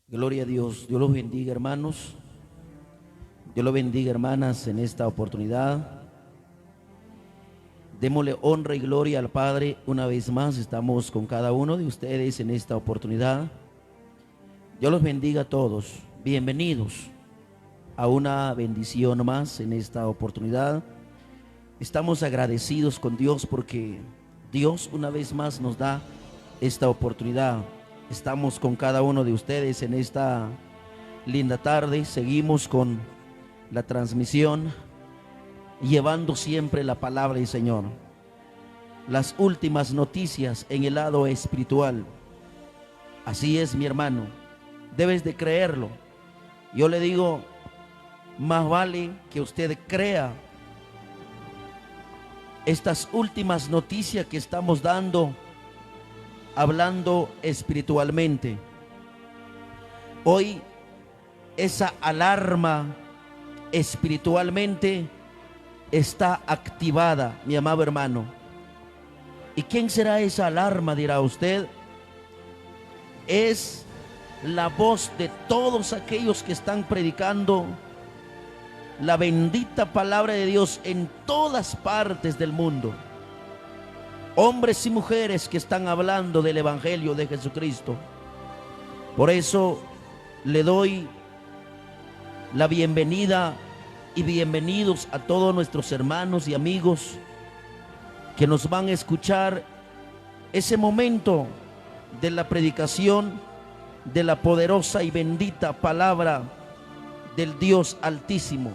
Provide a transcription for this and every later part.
Gloria a Dios. Dios los bendiga, hermanos. Dios los bendiga, hermanas, en esta oportunidad. Démosle honra y gloria al Padre. Una vez más estamos con cada uno de ustedes en esta oportunidad. Dios los bendiga a todos. Bienvenidos a una bendición más en esta oportunidad. Estamos agradecidos con Dios porque Dios una vez más nos da esta oportunidad. Estamos con cada uno de ustedes en esta linda tarde. Seguimos con la transmisión, llevando siempre la palabra del Señor, las últimas noticias en el lado espiritual. Así es, mi hermano, debes de creerlo. Yo le digo, más vale que usted crea estas últimas noticias que estamos dando, hablando espiritualmente. Hoy esa alarma espiritualmente está activada, mi amado hermano. ¿Y quién será esa alarma?, dirá usted. Es la voz de todos aquellos que están predicando la bendita palabra de Dios en todas partes del mundo. Hombres y mujeres que están hablando del Evangelio de Jesucristo. Por eso le doy la bienvenida y bienvenidos a todos nuestros hermanos y amigos que nos van a escuchar ese momento de la predicación de la poderosa y bendita palabra del Dios Altísimo.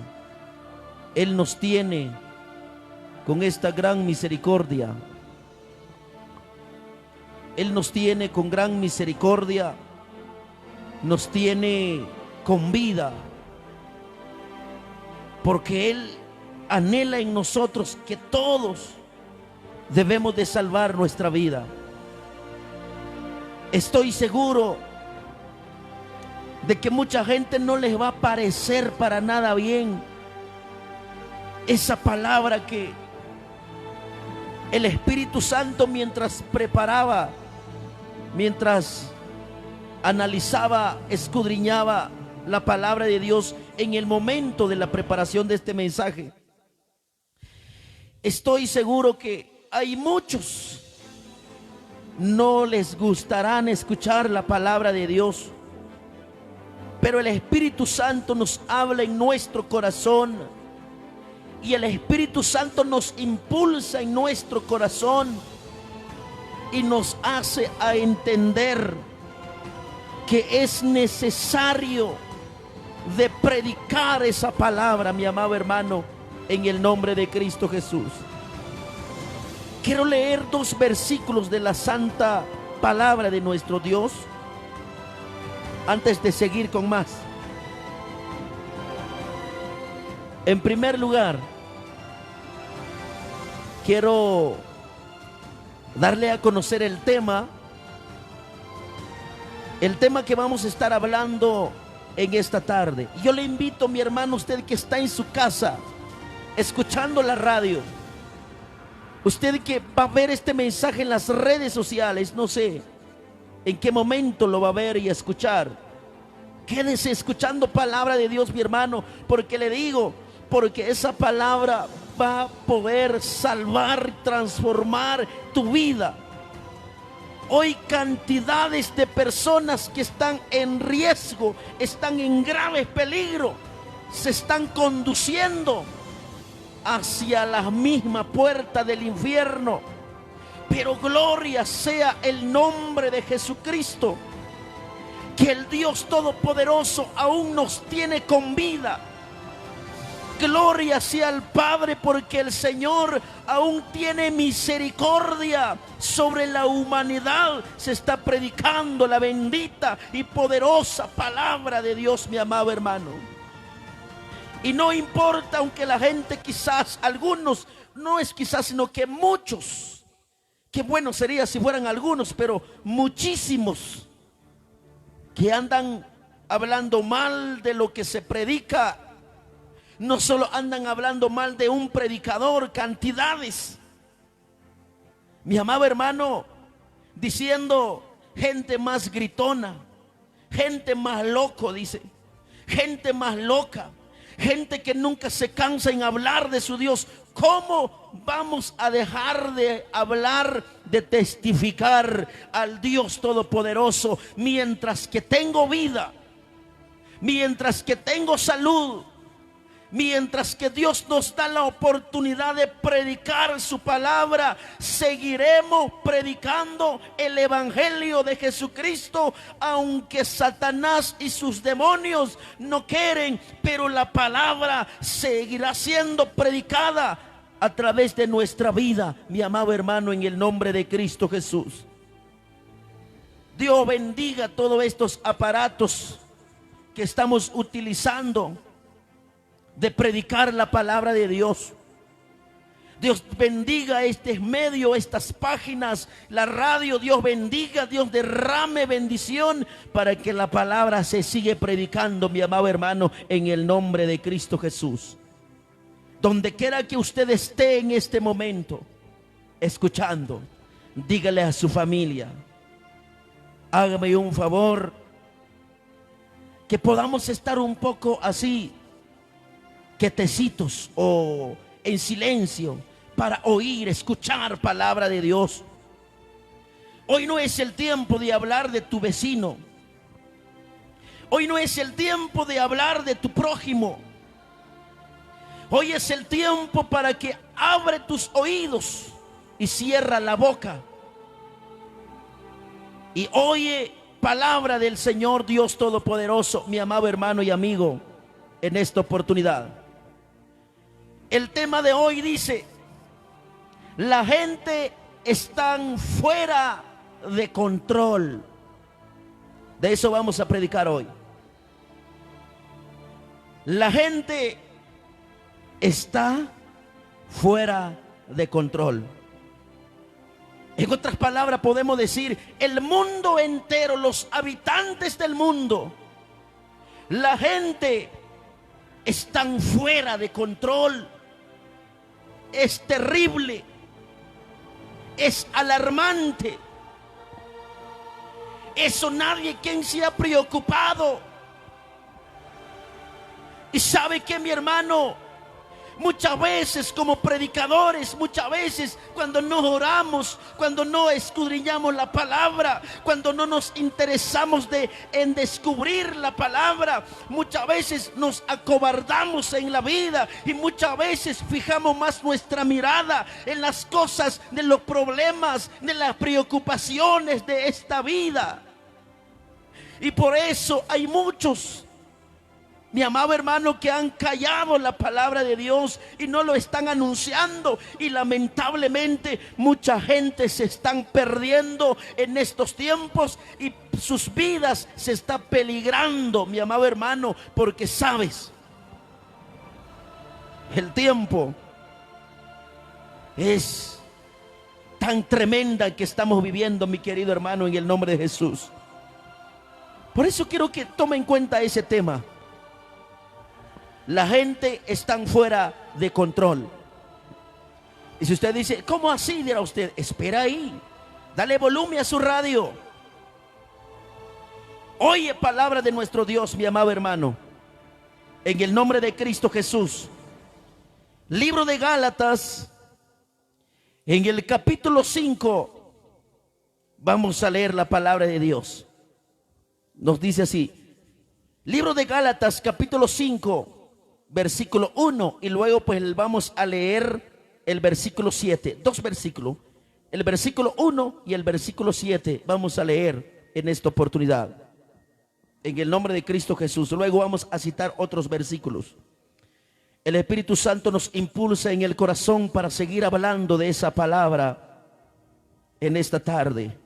Él nos tiene con esta gran misericordia. Él nos tiene con gran misericordia, nos tiene con vida, porque Él anhela en nosotros que todos debemos de salvar nuestra vida. Estoy seguro de que mucha gente no les va a parecer para nada bien esa palabra que el Espíritu Santo, mientras preparaba, mientras analizaba, escudriñaba la palabra de Dios en el momento de la preparación de este mensaje, estoy seguro que hay muchos no les gustarán escuchar la palabra de Dios, pero el Espíritu Santo nos habla en nuestro corazón y el Espíritu Santo nos impulsa en nuestro corazón y nos hace a entender que es necesario de predicar esa palabra, mi amado hermano, en el nombre de Cristo Jesús. Quiero leer 2 versículos de la santa palabra de nuestro Dios antes de seguir con más. En primer lugar, quiero darle a conocer el tema que vamos a estar hablando en esta tarde. Yo le invito, mi hermano, usted que está en su casa escuchando la radio, usted que va a ver este mensaje en las redes sociales, no sé en qué momento lo va a ver y a escuchar, quédese escuchando palabra de Dios, mi hermano, porque le digo, porque esa palabra va a poder salvar, transformar tu vida. Hoy cantidades de personas que están en riesgo, están en grave peligro, se están conduciendo hacia la misma puerta del infierno. Pero gloria sea el nombre de Jesucristo, que el Dios Todopoderoso aún nos tiene con vida. Gloria sea al Padre, porque el Señor aún tiene misericordia sobre la humanidad. Se está predicando la bendita y poderosa palabra de Dios, mi amado hermano. Y no importa, aunque la gente quizás, algunos, no es quizás, sino que muchos, qué bueno sería si fueran algunos, pero muchísimos que andan hablando mal de lo que se predica. No solo andan hablando mal de un predicador, cantidades, mi amado hermano, diciendo gente más gritona, gente más loco, dice, gente más loca, gente que nunca se cansa en hablar de su Dios. ¿Cómo vamos a dejar de hablar, de testificar al Dios Todopoderoso mientras que tengo vida, mientras que tengo salud, mientras que Dios nos da la oportunidad de predicar su palabra? Seguiremos predicando el evangelio de Jesucristo, aunque Satanás y sus demonios no quieren, pero la palabra seguirá siendo predicada a través de nuestra vida, mi amado hermano, en el nombre de Cristo Jesús. Dios bendiga todos estos aparatos que estamos utilizando de predicar la palabra de Dios. Dios bendiga este medio, estas páginas, la radio. Dios bendiga, Dios derrame bendición para que la palabra se siga predicando, mi amado hermano, en el nombre de Cristo Jesús. Donde quiera que usted esté en este momento escuchando, dígale a su familia: hágame un favor, que podamos estar un poco así, quietecitos o en silencio, para oír, escuchar palabra de Dios. Hoy no es el tiempo de hablar de tu vecino. Hoy no es el tiempo de hablar de tu prójimo. Hoy es el tiempo para que abre tus oídos y cierra la boca y oye palabra del Señor Dios Todopoderoso, mi amado hermano y amigo, en esta oportunidad. El tema de hoy dice: la gente está fuera de control. De eso vamos a predicar hoy. La gente está fuera de control. En otras palabras, podemos decir, el mundo entero, los habitantes del mundo, la gente están fuera de control. Es terrible, es alarmante. Eso nadie quien se ha preocupado. Y sabe que, mi hermano, muchas veces como predicadores, muchas veces cuando no oramos, cuando no escudriñamos la palabra, cuando no nos interesamos en descubrir la palabra, muchas veces nos acobardamos en la vida y muchas veces fijamos más nuestra mirada en las cosas, de los problemas, de las preocupaciones de esta vida. Y por eso hay muchos, mi amado hermano, que han callado la palabra de Dios y no lo están anunciando. Y lamentablemente mucha gente se están perdiendo en estos tiempos y sus vidas se están peligrando, mi amado hermano, porque sabes, el tiempo es tan tremenda que estamos viviendo, mi querido hermano, en el nombre de Jesús. Por eso quiero que tome en cuenta ese tema. La gente está fuera de control. Y si usted dice, ¿cómo así? Dirá usted, espera ahí, dale volumen a su radio, oye palabra de nuestro Dios, mi amado hermano, en el nombre de Cristo Jesús. Libro de Gálatas, en el capítulo 5, vamos a leer la palabra de Dios. Nos dice así, libro de Gálatas, capítulo 5, versículo 1, y luego pues vamos a leer el versículo 7, dos versículos, el versículo 1 y el versículo 7 vamos a leer en esta oportunidad, en el nombre de Cristo Jesús. Luego vamos a citar otros versículos. El Espíritu Santo nos impulsa en el corazón para seguir hablando de esa palabra en esta tarde.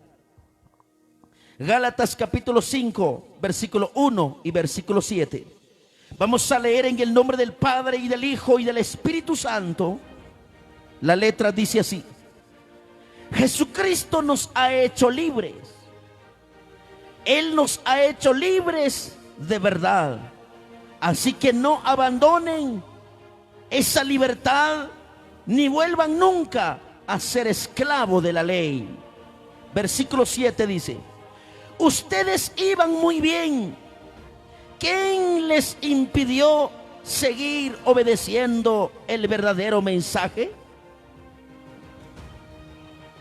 Gálatas capítulo 5, versículo 1 y versículo 7. Vamos a leer en el nombre del Padre y del Hijo y del Espíritu Santo. La letra dice así: Jesucristo nos ha hecho libres. Él nos ha hecho libres de verdad. Así que no abandonen esa libertad, ni vuelvan nunca a ser esclavos de la ley. Versículo 7 dice: ustedes iban muy bien. ¿Quién les impidió seguir obedeciendo el verdadero mensaje?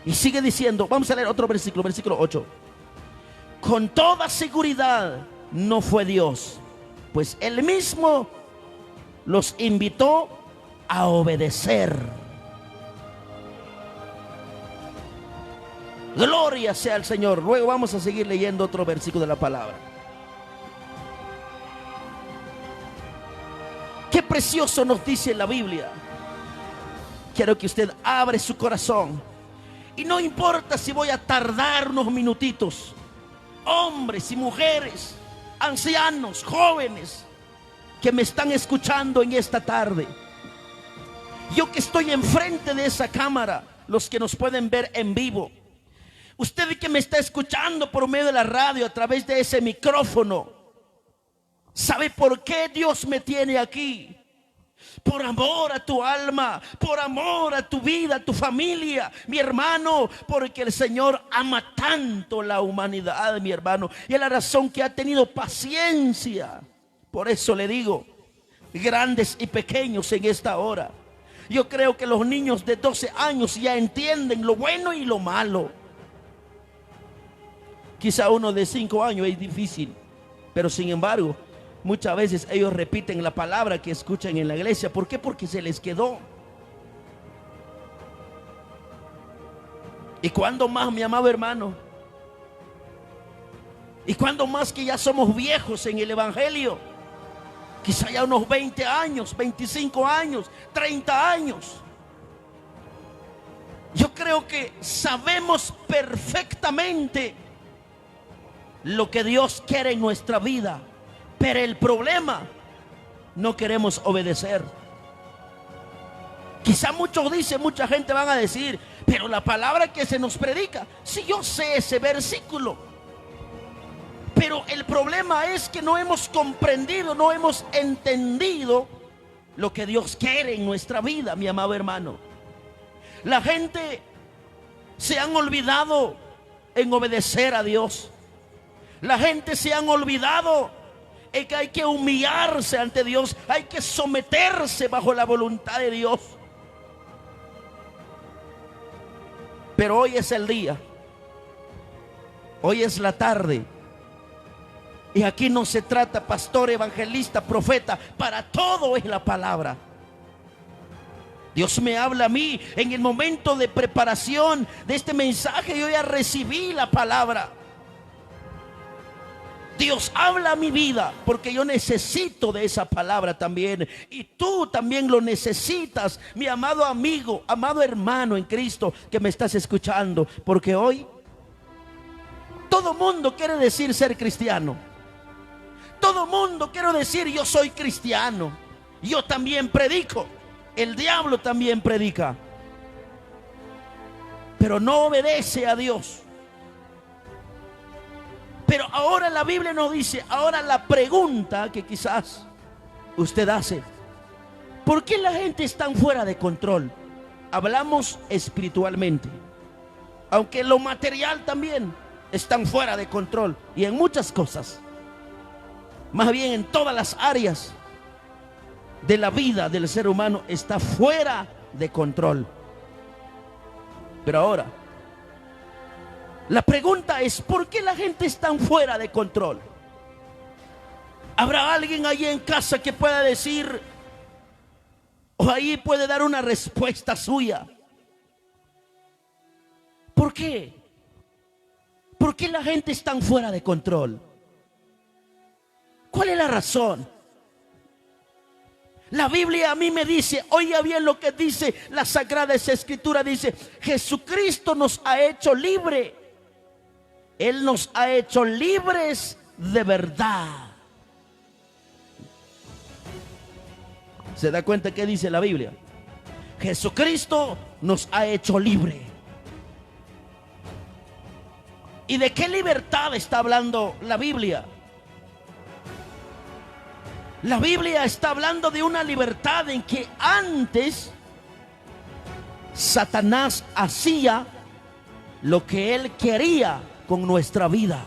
Y sigue diciendo, vamos a leer otro versículo, versículo 8. Con toda seguridad no fue Dios, pues Él mismo los invitó a obedecer. Gloria sea al Señor. Luego vamos a seguir leyendo otro versículo de la palabra. Qué precioso nos dice la Biblia. Quiero que usted abra su corazón. Y no importa si voy a tardar unos minutitos. Hombres y mujeres, ancianos, jóvenes que me están escuchando en esta tarde. Yo que estoy enfrente de esa cámara, los que nos pueden ver en vivo. Usted que me está escuchando por medio de la radio, a través de ese micrófono. ¿Sabe por qué Dios me tiene aquí? Por amor a tu alma, por amor a tu vida, a tu familia, mi hermano, porque el Señor ama tanto la humanidad, mi hermano, y es la razón que ha tenido paciencia. Por eso le digo, grandes y pequeños en esta hora, yo creo que los niños de 12 años ya entienden lo bueno y lo malo. Quizá uno de 5 años es difícil, pero sin embargo, muchas veces ellos repiten la palabra que escuchan en la iglesia. ¿Por qué? Porque se les quedó. ¿Y cuándo más, mi amado hermano? ¿Y cuándo más que ya somos viejos en el evangelio? Quizá ya unos 20 años, 25 años, 30 años. Yo creo que sabemos perfectamente lo que Dios quiere en nuestra vida. Pero el problema, no queremos obedecer. Quizá muchos dicen, mucha gente van a decir, pero la palabra que se nos predica, si yo sé ese versículo. Pero el problema es que no hemos comprendido, no hemos entendido lo que Dios quiere en nuestra vida, mi amado hermano. La gente se han olvidado en obedecer a Dios. La gente se han olvidado en que hay que humillarse ante Dios, hay que someterse bajo la voluntad de Dios. Pero hoy es el día, hoy es la tarde, y aquí no se trata, pastor, evangelista, profeta, para todo es la palabra. Dios me habla a mí en el momento de preparación de este mensaje. Yo ya recibí la palabra. Dios habla a mi vida porque yo necesito de esa palabra también. Y tú también lo necesitas, mi amado amigo, amado hermano en Cristo que me estás escuchando. Porque hoy todo mundo quiere decir ser cristiano. Todo mundo quiere decir yo soy cristiano. Yo también predico. El diablo también predica. Pero no obedece a Dios. Pero ahora la Biblia nos dice, ahora la pregunta que quizás usted hace, ¿por qué la gente está fuera de control? Hablamos espiritualmente, aunque lo material también están fuera de control, y en muchas cosas, más bien en todas las áreas de la vida del ser humano está fuera de control. Pero ahora la pregunta es, ¿por qué la gente está fuera de control? ¿Habrá alguien ahí en casa que pueda decir, o ahí puede dar una respuesta suya? ¿Por qué? ¿Por qué la gente está fuera de control? ¿Cuál es la razón? La Biblia a mí me dice, oiga bien lo que dice la Sagrada Escritura, dice, Jesucristo nos ha hecho libres. Él nos ha hecho libres de verdad. ¿Se da cuenta qué dice la Biblia? Jesucristo nos ha hecho libre. ¿Y de qué libertad está hablando la Biblia? La Biblia está hablando de una libertad en que antes Satanás hacía lo que él quería con nuestra vida.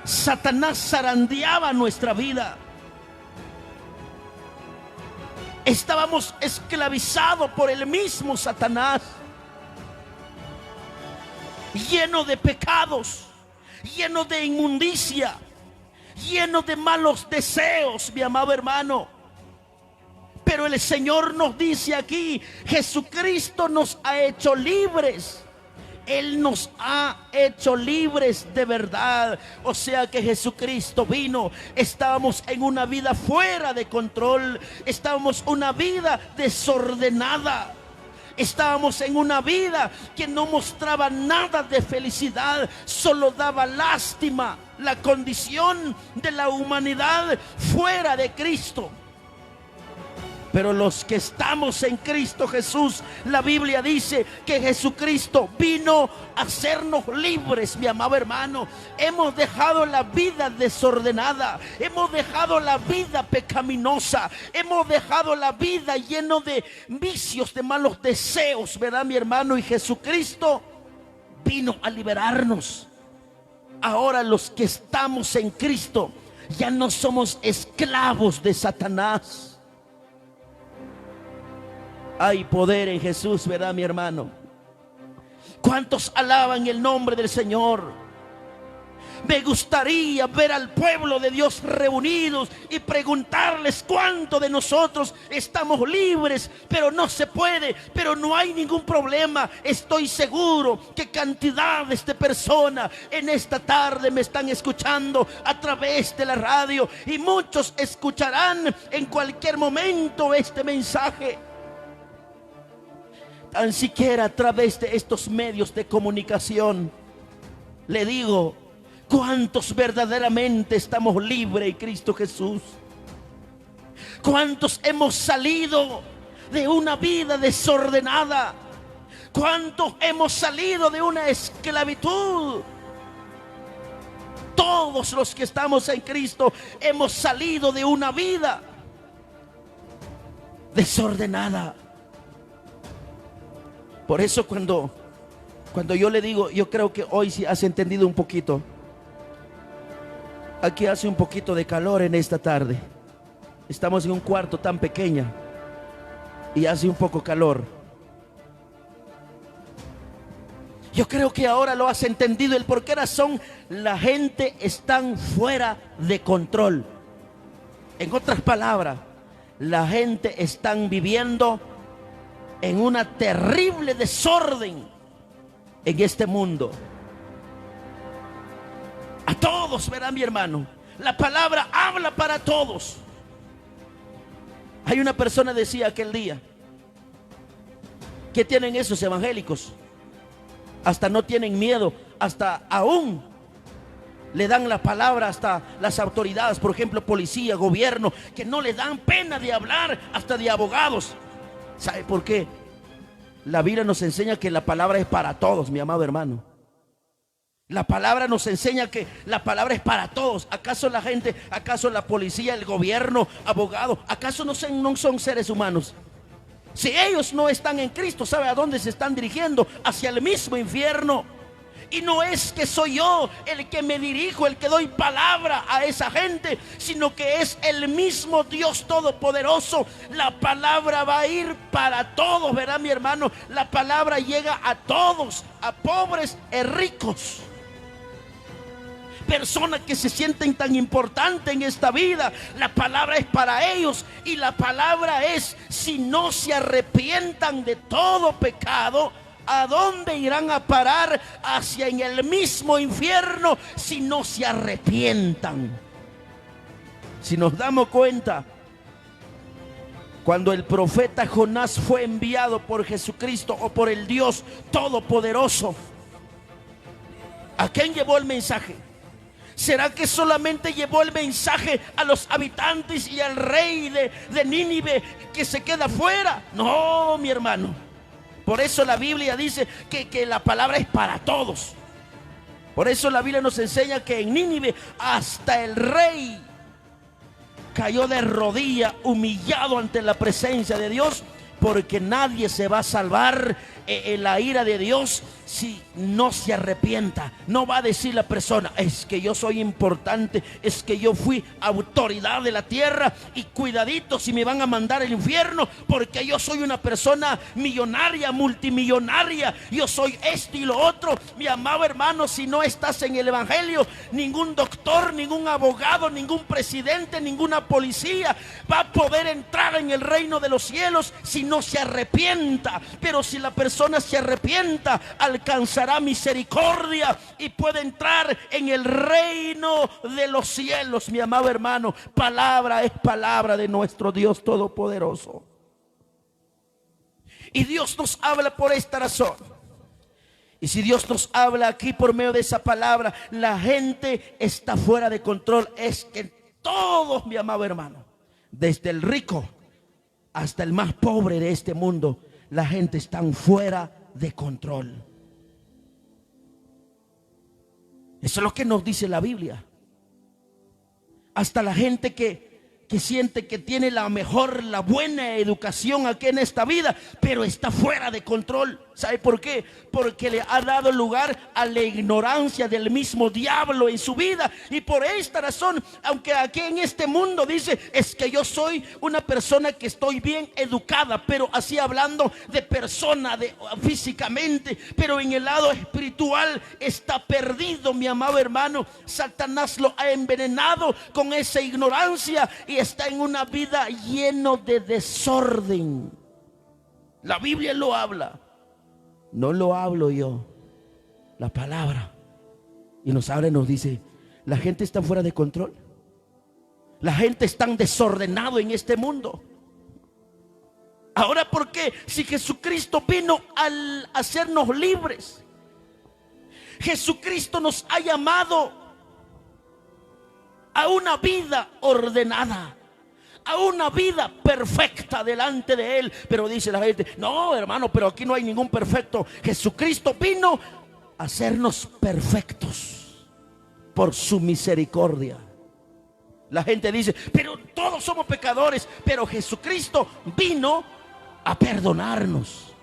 Satanás zarandeaba nuestra vida. Estábamos esclavizados por el mismo Satanás, lleno de pecados, lleno de inmundicia, lleno de malos deseos, mi amado hermano. Pero el Señor nos dice aquí, Jesucristo nos ha hecho libres. Él nos ha hecho libres de verdad. O sea que Jesucristo vino. Estábamos en una vida fuera de control. Estábamos en una vida desordenada. Estábamos en una vida que no mostraba nada de felicidad. Solo daba lástima la condición de la humanidad fuera de Cristo. Pero los que estamos en Cristo Jesús, la Biblia dice que Jesucristo vino a hacernos libres, mi amado hermano. Hemos dejado la vida desordenada, hemos dejado la vida pecaminosa, hemos dejado la vida lleno de vicios, de malos deseos, ¿verdad, mi hermano? Y Jesucristo vino a liberarnos. Ahora los que estamos en Cristo ya no somos esclavos de Satanás. Hay poder en Jesús, ¿verdad, mi hermano? ¿Cuántos alaban el nombre del Señor? Me gustaría ver al pueblo de Dios reunidos y preguntarles cuánto de nosotros estamos libres, pero no se puede, pero no hay ningún problema. Estoy seguro que cantidades de personas en esta tarde me están escuchando a través de la radio y muchos escucharán en cualquier momento este mensaje. Tan siquiera a través de estos medios de comunicación, le digo, ¿cuántos verdaderamente estamos libres en Cristo Jesús? ¿Cuántos hemos salido de una vida desordenada? ¿Cuántos hemos salido de una esclavitud? Todos los que estamos en Cristo hemos salido de una vida desordenada. Por eso cuando yo le digo, yo creo que hoy sí has entendido un poquito. Aquí hace un poquito de calor en esta tarde. Estamos en un cuarto tan pequeño y hace un poco calor. Yo creo que ahora lo has entendido el por qué razón la gente está fuera de control. En otras palabras, la gente está viviendo en una terrible desorden en este mundo. A todos, verán, mi hermano, la palabra habla para todos. Hay una persona decía aquel día, ¿qué tienen esos evangélicos? Hasta no tienen miedo, hasta aún le dan la palabra hasta las autoridades, por ejemplo, policía, gobierno, que no le dan pena de hablar, hasta de abogados. ¿Sabe por qué? La Biblia nos enseña que la palabra es para todos, mi amado hermano. La palabra nos enseña que la palabra es para todos. ¿Acaso la gente, acaso la policía, el gobierno, abogados, acaso no son seres humanos? Si ellos no están en Cristo, ¿sabe a dónde se están dirigiendo? Hacia el mismo infierno. Y no es que soy yo el que me dirijo, el que doy palabra a esa gente, sino que es el mismo Dios Todopoderoso. La palabra va a ir para todos, ¿verdad, mi hermano? La palabra llega a todos, a pobres y ricos. Personas que se sienten tan importantes en esta vida, la palabra es para ellos. Y la palabra es, si no se arrepientan de todo pecado, ¿a dónde irán a parar? Hacia en el mismo infierno si no se arrepientan. Si nos damos cuenta, cuando el profeta Jonás fue enviado por Jesucristo o por el Dios Todopoderoso, ¿a quién llevó el mensaje? ¿Será que solamente llevó el mensaje a los habitantes y al rey de Nínive que se queda afuera? No, mi hermano. Por eso la Biblia dice que la palabra es para todos. Por eso la Biblia nos enseña que en Nínive hasta el rey cayó de rodillas, humillado ante la presencia de Dios, porque nadie se va a salvar la ira de Dios si no se arrepienta. No va a decir la persona: es que yo soy importante, es que yo fui autoridad de la tierra y cuidadito si me van a mandar al infierno porque yo soy una persona millonaria, multimillonaria, yo soy esto y lo otro. Mi amado hermano, si no estás en el evangelio, ningún doctor, ningún abogado, ningún presidente, ninguna policía va a poder entrar en el reino de los cielos si no se arrepienta. Pero si la persona se arrepienta, alcanzará misericordia y puede entrar en el reino de los cielos. Mi amado hermano, palabra es palabra de nuestro Dios Todopoderoso. Y Dios nos habla por esta razón. Y si Dios nos habla aquí por medio de esa palabra, la gente está fuera de control. Es que todos, mi amado hermano, desde el rico hasta el más pobre de este mundo, la gente está fuera de control. Eso es lo que nos dice la Biblia. Hasta la gente que siente que tiene la mejor, la buena educación aquí en esta vida, pero está fuera de control. ¿Sabe por qué? Porque le ha dado lugar a la ignorancia del mismo diablo en su vida. Y por esta razón, aunque aquí en este mundo dice: es que yo soy una persona que estoy bien educada, pero así hablando de persona, físicamente, pero en el lado espiritual está perdido, mi amado hermano. Satanás lo ha envenenado con esa ignorancia y está en una vida lleno de desorden. La Biblia lo habla. No lo hablo yo, la palabra. Y nos habla y nos dice: la gente está fuera de control. La gente está desordenado en este mundo. Ahora, ¿por qué? Si Jesucristo vino al hacernos libres, Jesucristo nos ha llamado a una vida ordenada, a una vida perfecta delante de Él. Pero dice la gente: no, hermano, pero aquí no hay ningún perfecto. Jesucristo vino a hacernos perfectos por su misericordia. La gente dice: pero todos somos pecadores. Pero Jesucristo vino a perdonarnos.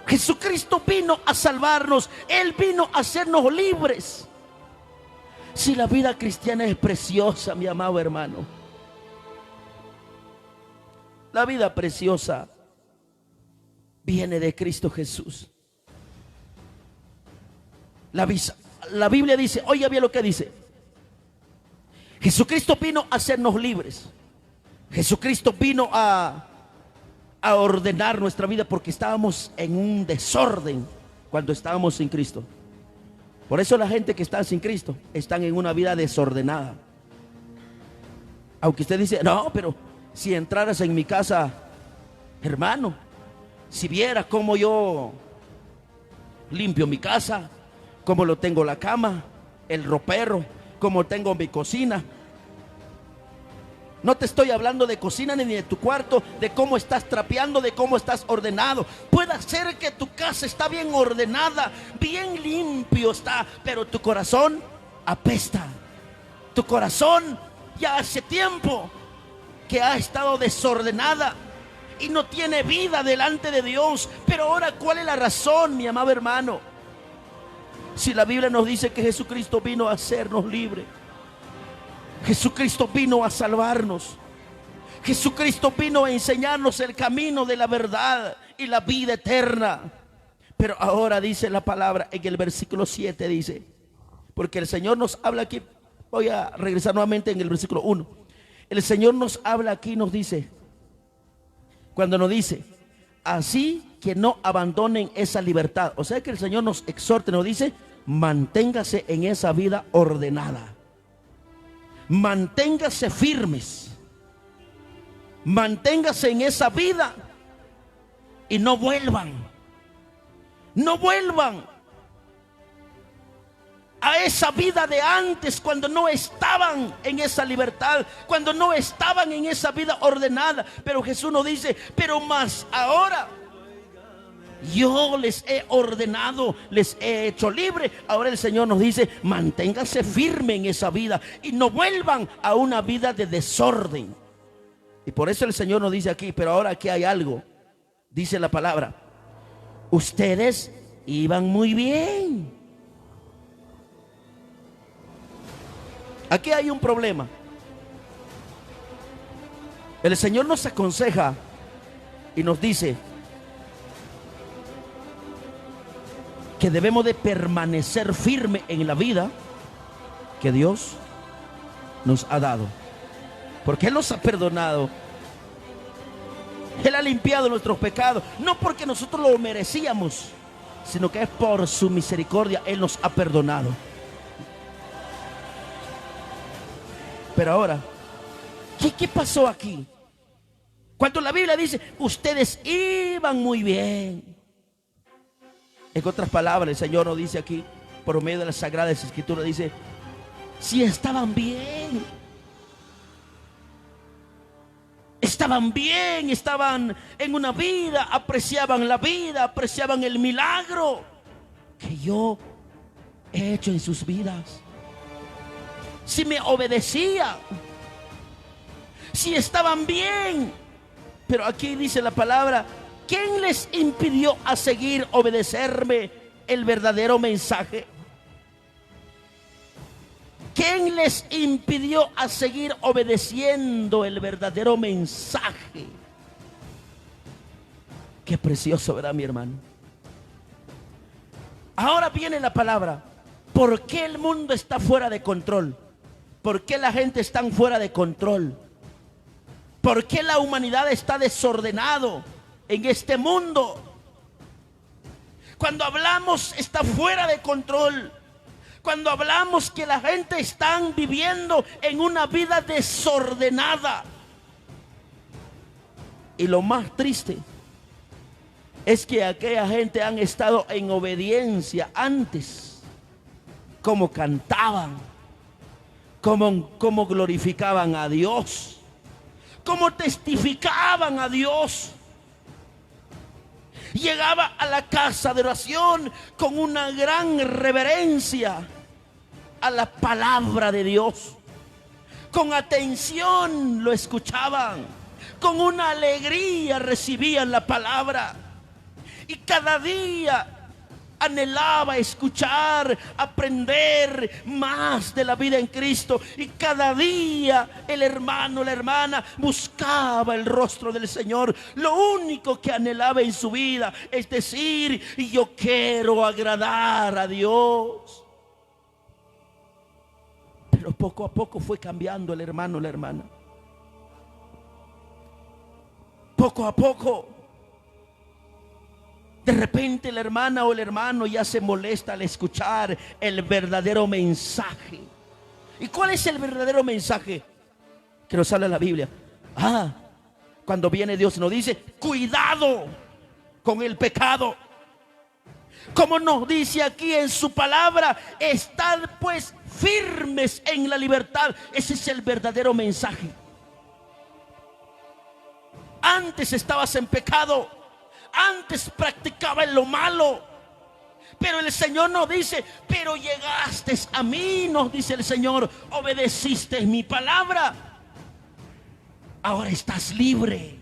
Jesucristo vino a salvarnos. Él vino a hacernos libres. Si la vida cristiana es preciosa, mi amado hermano, la vida preciosa viene de Cristo Jesús. La Biblia dice, oiga bien lo que dice: Jesucristo vino a hacernos libres. Jesucristo vino a ordenar nuestra vida, porque estábamos en un desorden cuando estábamos sin Cristo. Por eso la gente que está sin Cristo están en una vida desordenada. Aunque usted dice: no, pero si entraras en mi casa, hermano, si vieras cómo yo limpio mi casa, cómo lo tengo la cama, el ropero, cómo tengo mi cocina. No te estoy hablando de cocina ni de tu cuarto, de cómo estás trapeando, de cómo estás ordenado. Puede ser que tu casa está bien ordenada, bien limpio está, pero tu corazón apesta. Tu corazón ya hace tiempo que ha estado desordenada y no tiene vida delante de Dios. Pero ahora, ¿cuál es la razón, mi amado hermano? Si la Biblia nos dice que Jesucristo vino a hacernos libres, Jesucristo vino a salvarnos, Jesucristo vino a enseñarnos el camino de la verdad y la vida eterna. Pero ahora dice la palabra en el versículo 7, dice, porque el Señor nos habla aquí. Voy a regresar nuevamente en el versículo 1. El Señor nos habla aquí, nos dice, cuando nos dice: así que no abandonen esa libertad. O sea que el Señor nos exhorta, nos dice: manténgase en esa vida ordenada. Manténgase firmes. Manténgase en esa vida y no vuelvan. No vuelvan a esa vida de antes, cuando no estaban en esa libertad, cuando no estaban en esa vida ordenada. Pero Jesús nos dice: pero más ahora yo les he ordenado, les he hecho libre. Ahora el Señor nos dice: manténganse firme en esa vida y no vuelvan a una vida de desorden. Y por eso el Señor nos dice aquí: pero ahora aquí hay algo. dice la palabra, ustedes iban muy bien. Aquí hay un problema. El Señor nos aconseja y nos dice que debemos de permanecer firme en la vida que Dios nos ha dado, porque Él nos ha perdonado. Él ha limpiado nuestros pecados, no porque nosotros lo merecíamos, sino que es por su misericordia Él nos ha perdonado. Pero ahora, ¿qué pasó aquí? Cuando la Biblia dice, ustedes iban muy bien. En otras palabras, el Señor nos dice aquí, por medio de las Sagradas Escrituras, dice, si estaban bien. Estaban bien, estaban en una vida, apreciaban la vida, apreciaban el milagro que yo he hecho en sus vidas. Si me obedecían, si estaban bien. Pero aquí dice la palabra, ¿quién les impidió a seguir obedecerme el verdadero mensaje? ¿Quién les impidió a seguir obedeciendo el verdadero mensaje? Qué precioso, ¿verdad, mi hermano? Ahora viene la palabra. ¿Por qué el mundo está fuera de control? ¿Por qué la gente está fuera de control? ¿Por qué la humanidad está desordenado en este mundo? Cuando hablamos está fuera de control. Cuando hablamos que la gente está viviendo en una vida desordenada. Y lo más triste es que aquella gente han estado en obediencia antes. Como cantaban, como glorificaban a Dios, como testificaban a Dios. Llegaba a la casa de oración con una gran reverencia a la palabra de Dios. Con atención lo escuchaban, con una alegría recibían la palabra. Y cada día anhelaba escuchar, aprender más de la vida en Cristo. Y cada día el hermano, la hermana buscaba el rostro del Señor. Lo único que anhelaba en su vida es decir, yo quiero agradar a Dios. Pero poco a poco fue cambiando el hermano, la hermana. Poco a poco. De repente la hermana o el hermano ya se molesta al escuchar el verdadero mensaje. ¿Y cuál es el verdadero mensaje que nos habla la Biblia? Cuando viene Dios nos dice, cuidado con el pecado. Como nos dice aquí en su palabra, estad pues firmes en la libertad. Ese es el verdadero mensaje. Antes estabas en pecado, antes practicaba lo malo, pero el Señor nos dice, pero llegaste a mí, nos dice el Señor, obedeciste mi palabra, ahora estás libre,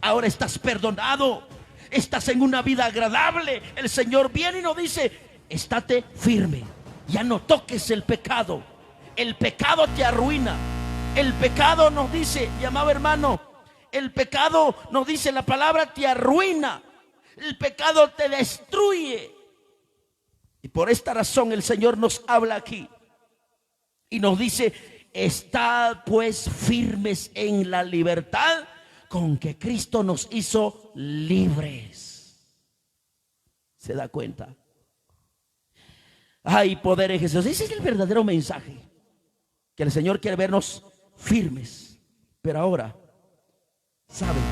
ahora estás perdonado, estás en una vida agradable. El Señor viene y nos dice, estate firme, ya no toques el pecado te arruina. El pecado nos dice, mi amado hermano, el pecado, nos dice la palabra, te arruina. El pecado te destruye. Y por esta razón el Señor nos habla aquí y nos dice, estad pues firmes en la libertad con que Cristo nos hizo libres. ¿Se da cuenta? Hay poder en Jesús. Ese es el verdadero mensaje, que el Señor quiere vernos firmes. Pero ahora, ¿saben?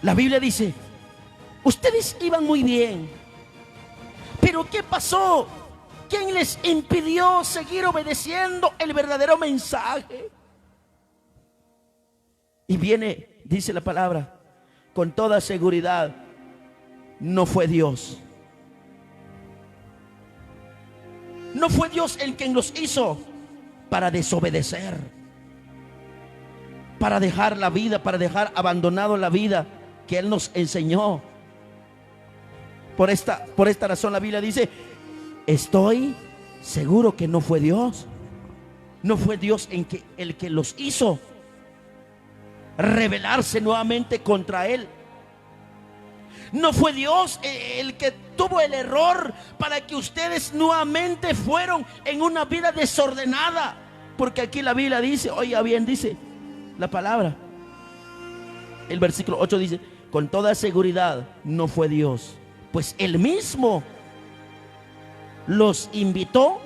La Biblia dice, ustedes iban muy bien, pero ¿qué pasó? ¿Quién les impidió seguir obedeciendo el verdadero mensaje? Y viene, dice la palabra, con toda seguridad, no fue Dios. No fue Dios el quien los hizo para desobedecer, para dejar la vida, para dejar abandonado la vida que Él nos enseñó. Por esta razón la Biblia dice, estoy seguro que no fue Dios. No fue Dios el que los hizo rebelarse nuevamente contra Él. No fue Dios el que tuvo el error para que ustedes nuevamente fueron en una vida desordenada. Porque aquí la Biblia dice, oiga bien, dice la palabra, el versículo 8 dice, con toda seguridad no fue Dios, pues Él mismo los invitó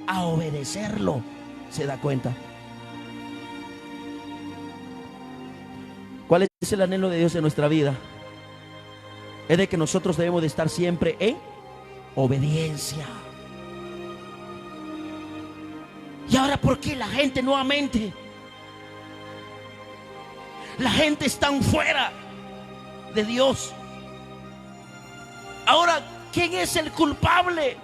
a obedecerlo. ¿Se da cuenta? ¿Cuál es el anhelo de Dios en nuestra vida? Es de que nosotros debemos de estar siempre en obediencia. Y ahora, ¿por qué la gente nuevamente? La gente está fuera de Dios. Ahora, ¿quién es el culpable?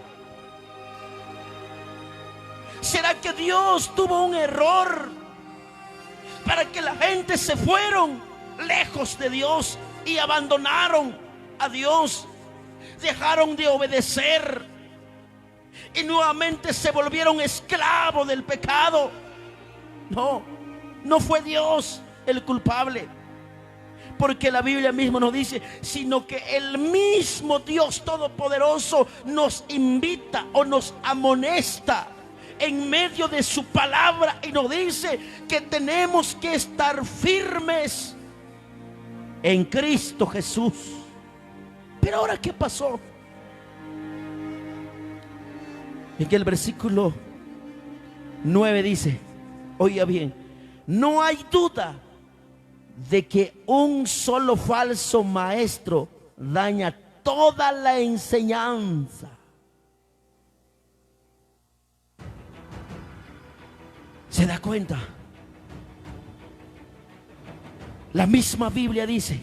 ¿Será que Dios tuvo un error para que la gente se fueron lejos de Dios y abandonaron a Dios? Dejaron de obedecer y nuevamente se volvieron esclavos del pecado. No, no fue Dios el culpable, porque la Biblia misma nos dice, sino que el mismo Dios Todopoderoso nos invita o nos amonesta en medio de su palabra y nos dice que tenemos que estar firmes en Cristo Jesús. Pero ahora, ¿qué pasó? En que el versículo 9 dice, oiga bien, no hay duda de que un solo falso maestro daña toda la enseñanza. ¿Se da cuenta? La misma Biblia dice,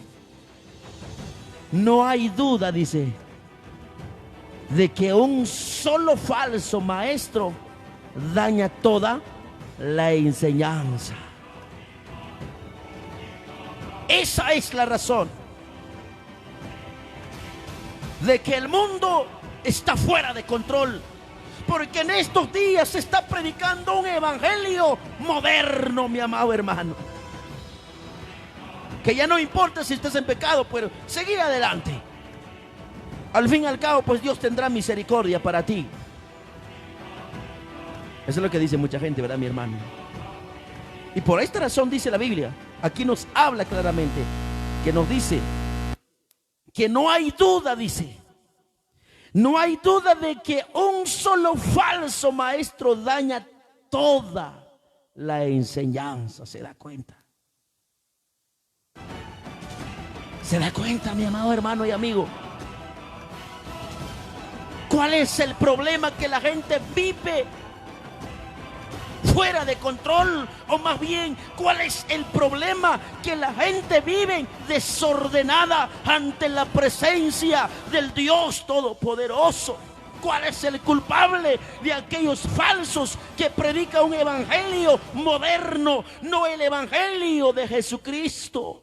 no hay duda, dice, de que un solo falso maestro daña toda la enseñanza. Esa es la razón de que el mundo está fuera de control, porque en estos días se está predicando un evangelio moderno, mi amado hermano, que ya no importa si estás en pecado, pero seguir adelante. Al fin y al cabo, pues Dios tendrá misericordia para ti. Eso es lo que dice mucha gente, ¿verdad, mi hermano? Y por esta razón dice la Biblia, aquí nos habla claramente, que nos dice que no hay duda, dice, no hay duda de que un solo falso maestro daña toda la enseñanza. ¿Se da cuenta? ¿Se da cuenta, mi amado hermano y amigo? ¿Cuál es el problema? Que la gente vive fuera de control, o más bien, ¿cuál es el problema? Que la gente vive desordenada ante la presencia del Dios Todopoderoso. ¿Cuál es el culpable de aquellos falsos que predican un evangelio moderno, no el evangelio de Jesucristo?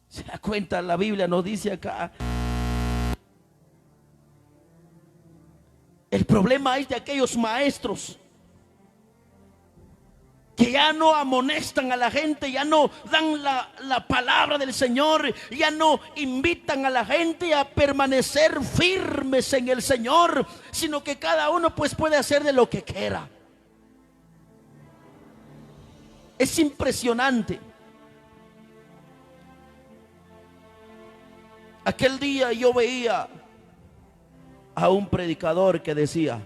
¿Se da cuenta? La Biblia nos dice acá, el problema es de aquellos maestros que ya no amonestan a la gente, ya no dan la palabra del Señor, ya no invitan a la gente a permanecer firmes en el Señor, sino que cada uno pues puede hacer de lo que quiera. Es impresionante. Aquel día yo veía a un predicador que decía,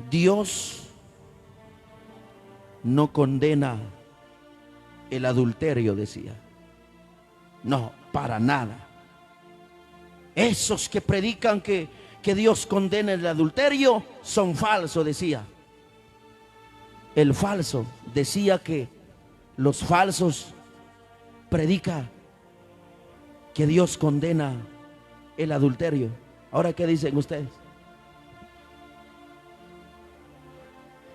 Dios no condena el adulterio, decía. No, para nada. Esos que predican que Dios condena el adulterio son falsos, decía. El falso decía que los falsos predican que Dios condena el adulterio. Ahora, ¿qué dicen ustedes?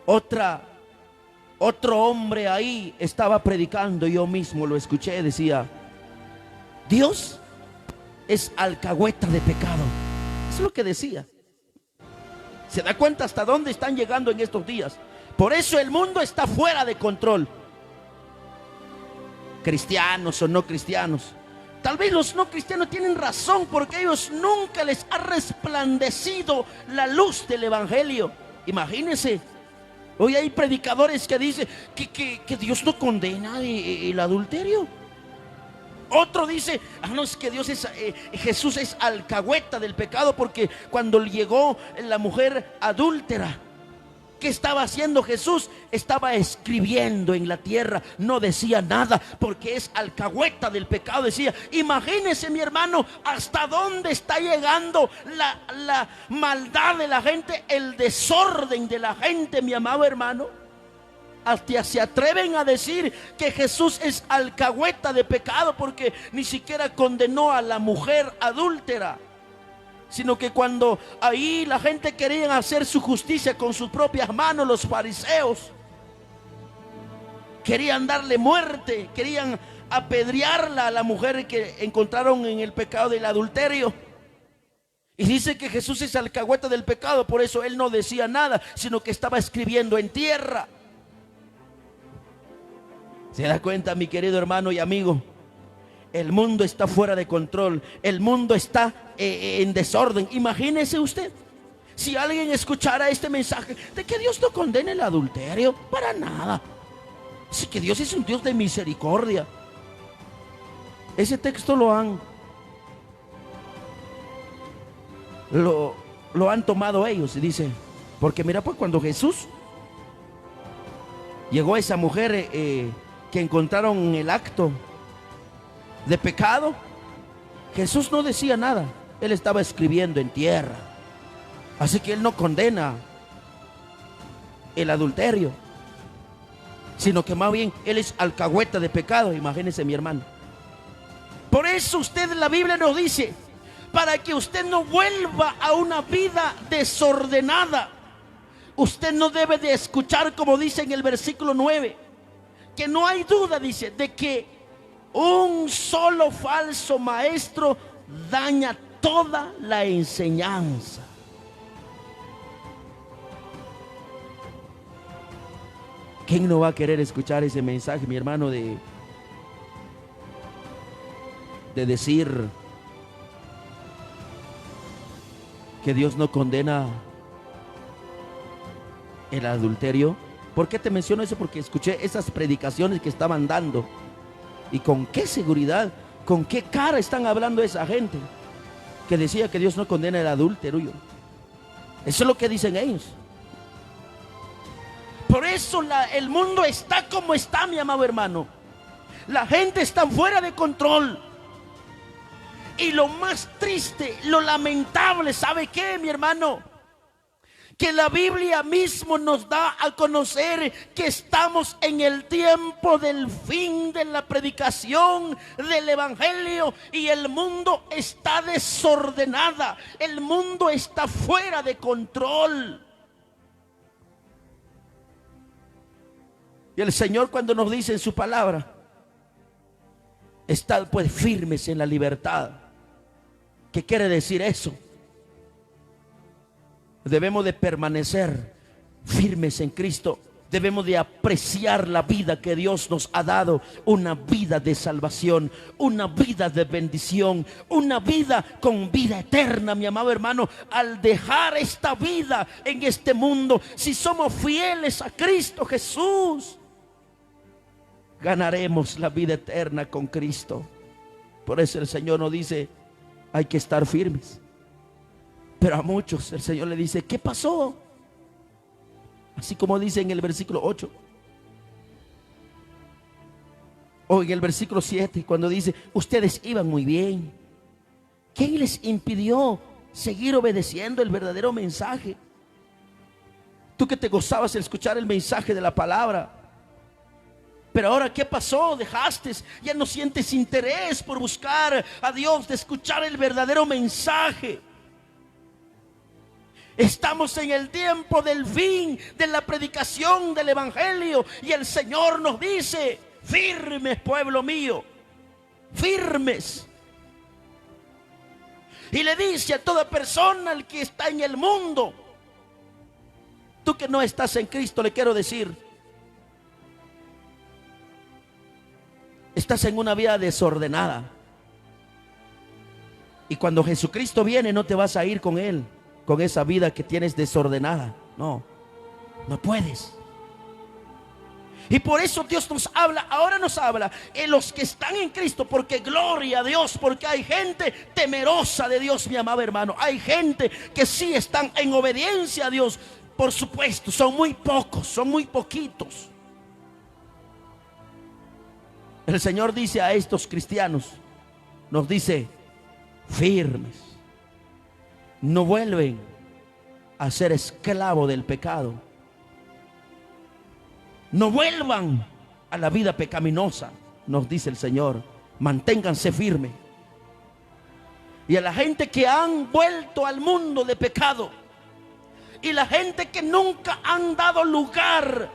Otra Otro hombre ahí estaba predicando, yo mismo lo escuché, decía: Dios es alcahueta de pecado. Eso es lo que decía. ¿Se da cuenta hasta dónde están llegando en estos días? Por eso el mundo está fuera de control. Cristianos o no cristianos. Tal vez los no cristianos tienen razón, porque ellos nunca les ha resplandecido la luz del evangelio. Imagínense, hoy hay predicadores que dicen que Dios no condena el adulterio. Otro dice: no, es que Jesús es alcahueta del pecado, porque cuando llegó la mujer adúltera, ¿qué estaba haciendo Jesús? Estaba escribiendo en la tierra, no decía nada, porque es alcahueta del pecado, decía. Imagínese, mi hermano, hasta dónde está llegando la maldad de la gente, el desorden de la gente, mi amado hermano. Hasta se atreven a decir que Jesús es alcahueta de pecado, porque ni siquiera condenó a la mujer adúltera, sino que cuando ahí la gente quería hacer su justicia con sus propias manos, los fariseos querían darle muerte, querían apedrearla a la mujer que encontraron en el pecado del adulterio. Y dice que Jesús es alcahueta del pecado, por eso él no decía nada, sino que estaba escribiendo en tierra. ¿Se da cuenta, mi querido hermano y amigo? El mundo está fuera de control. El mundo está en desorden. Imagínese usted, si alguien escuchara este mensaje de que Dios no condena el adulterio, para nada. Sí, que Dios es un Dios de misericordia. Ese texto lo han tomado ellos, y dice, porque mira, pues cuando Jesús llegó a esa mujer que encontraron en el acto de pecado, Jesús no decía nada, él estaba escribiendo en tierra. Así que él no condena el adulterio, sino que más bien él es alcahueta de pecado. Imagínese, mi hermano. Por eso la Biblia nos dice, para que usted no vuelva a una vida desordenada, usted no debe de escuchar, como dice en el versículo 9, que no hay duda, dice, de que un solo falso maestro daña toda la enseñanza. ¿Quién no va a querer escuchar ese mensaje, mi hermano, de decir que Dios no condena el adulterio? ¿Por qué te menciono eso? Porque escuché esas predicaciones que estaban dando. ¿Y con qué seguridad, con qué cara están hablando esa gente que decía que Dios no condena el adulterio? Eso es lo que dicen ellos. Por eso el mundo está como está, mi amado hermano. La gente está fuera de control. Y lo más triste, lo lamentable, ¿sabe qué, mi hermano? Que la Biblia mismo nos da a conocer que estamos en el tiempo del fin de la predicación del evangelio, y el mundo está desordenada, el mundo está fuera de control. Y el Señor, cuando nos dice en su palabra, estad pues firmes en la libertad. ¿Qué quiere decir eso? Debemos de permanecer firmes en Cristo. Debemos de apreciar la vida que Dios nos ha dado, una vida de salvación, una vida de bendición, una vida con vida eterna, mi amado hermano. Al dejar esta vida en este mundo, si somos fieles a Cristo Jesús, ganaremos la vida eterna con Cristo. Por eso el Señor nos dice, hay que estar firmes. Pero a muchos el Señor le dice, ¿qué pasó? Así como dice en el versículo 8. O en el versículo 7, cuando dice, ustedes iban muy bien. ¿Quién les impidió seguir obedeciendo el verdadero mensaje? Tú que te gozabas al escuchar el mensaje de la palabra. Pero ahora, ¿qué pasó? Dejaste, ya no sientes interés por buscar a Dios, de escuchar el verdadero mensaje. Estamos en el tiempo del fin de la predicación del evangelio, y el Señor nos dice: firmes, pueblo mío, firmes. Y le dice a toda persona al que está en el mundo: tú que no estás en Cristo, le quiero decir, estás en una vida desordenada. Y cuando Jesucristo viene, no te vas a ir con Él, con esa vida que tienes desordenada. No, no puedes. Y por eso Dios nos habla, ahora nos habla en los que están en Cristo, porque gloria a Dios, porque hay gente temerosa de Dios, mi amado hermano. Hay gente que sí están en obediencia a Dios. Por supuesto, son muy pocos, son muy poquitos. El Señor dice a estos cristianos, nos dice: firmes, no vuelven a ser esclavo del pecado, no vuelvan a la vida pecaminosa, nos dice el Señor. Manténganse firmes. Y a la gente que han vuelto al mundo de pecado, y la gente que nunca han dado lugar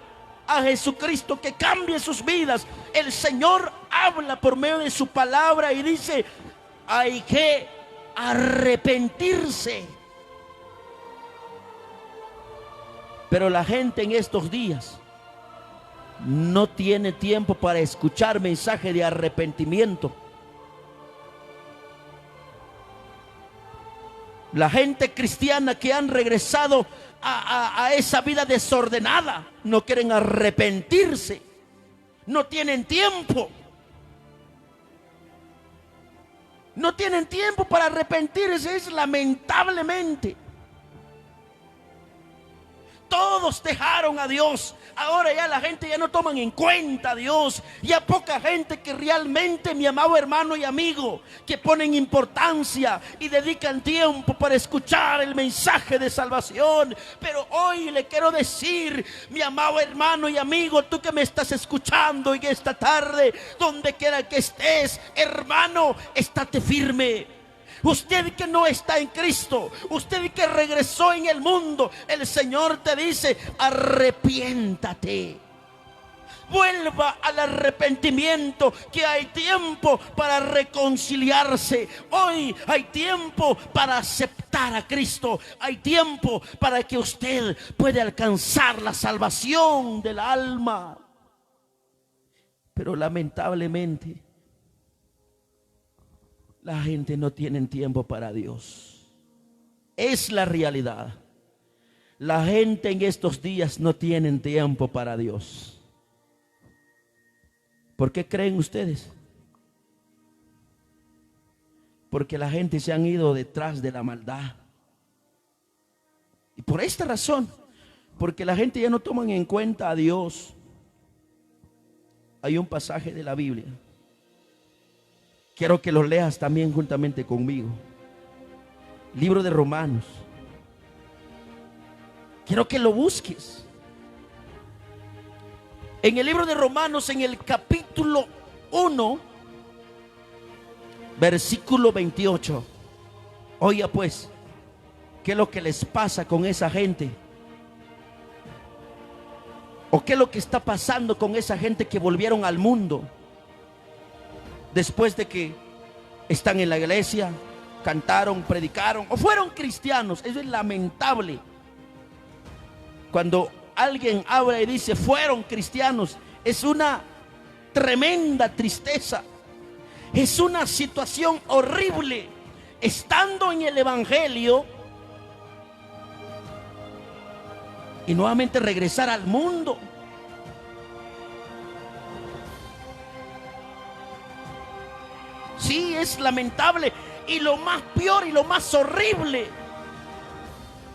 a Jesucristo que cambie sus vidas, el Señor habla por medio de su palabra y dice: hay que arrepentirse. Pero la gente en estos días no tiene tiempo para escuchar mensaje de arrepentimiento. La gente cristiana que han regresado a esa vida desordenada no quieren arrepentirse, no tienen tiempo. No tienen tiempo para arrepentirse, es lamentablemente. Todos dejaron a Dios. Ahora ya la gente ya no toman en cuenta a Dios. Ya poca gente que realmente, mi amado hermano y amigo, que ponen importancia y dedican tiempo para escuchar el mensaje de salvación. Pero hoy le quiero decir, mi amado hermano y amigo, tú que me estás escuchando en esta tarde, donde quiera que estés, hermano, estate firme. Usted que no está en Cristo, usted que regresó en el mundo, el Señor te dice: arrepiéntate. Vuelva al arrepentimiento, que hay tiempo para reconciliarse. Hoy hay tiempo para aceptar a Cristo. Hay tiempo para que usted pueda alcanzar la salvación del alma. Pero lamentablemente la gente no tiene tiempo para Dios. Es la realidad. La gente en estos días no tiene tiempo para Dios. ¿Por qué creen ustedes? Porque la gente se han ido detrás de la maldad. Y por esta razón, porque la gente ya no toma en cuenta a Dios. Hay un pasaje de la Biblia. Quiero que lo leas también juntamente conmigo. Libro de Romanos. Quiero que lo busques. En el libro de Romanos, en el capítulo 1, versículo 28. Oiga pues, ¿qué es lo que les pasa con esa gente? ¿O qué es lo que está pasando con esa gente que volvieron al mundo? Después de que están en la iglesia, cantaron, predicaron o fueron cristianos. Eso es lamentable. Cuando alguien habla y dice fueron cristianos, es una tremenda tristeza. Es una situación horrible. Estando en el evangelio y nuevamente regresar al mundo. Sí, es lamentable. Y lo más peor y lo más horrible,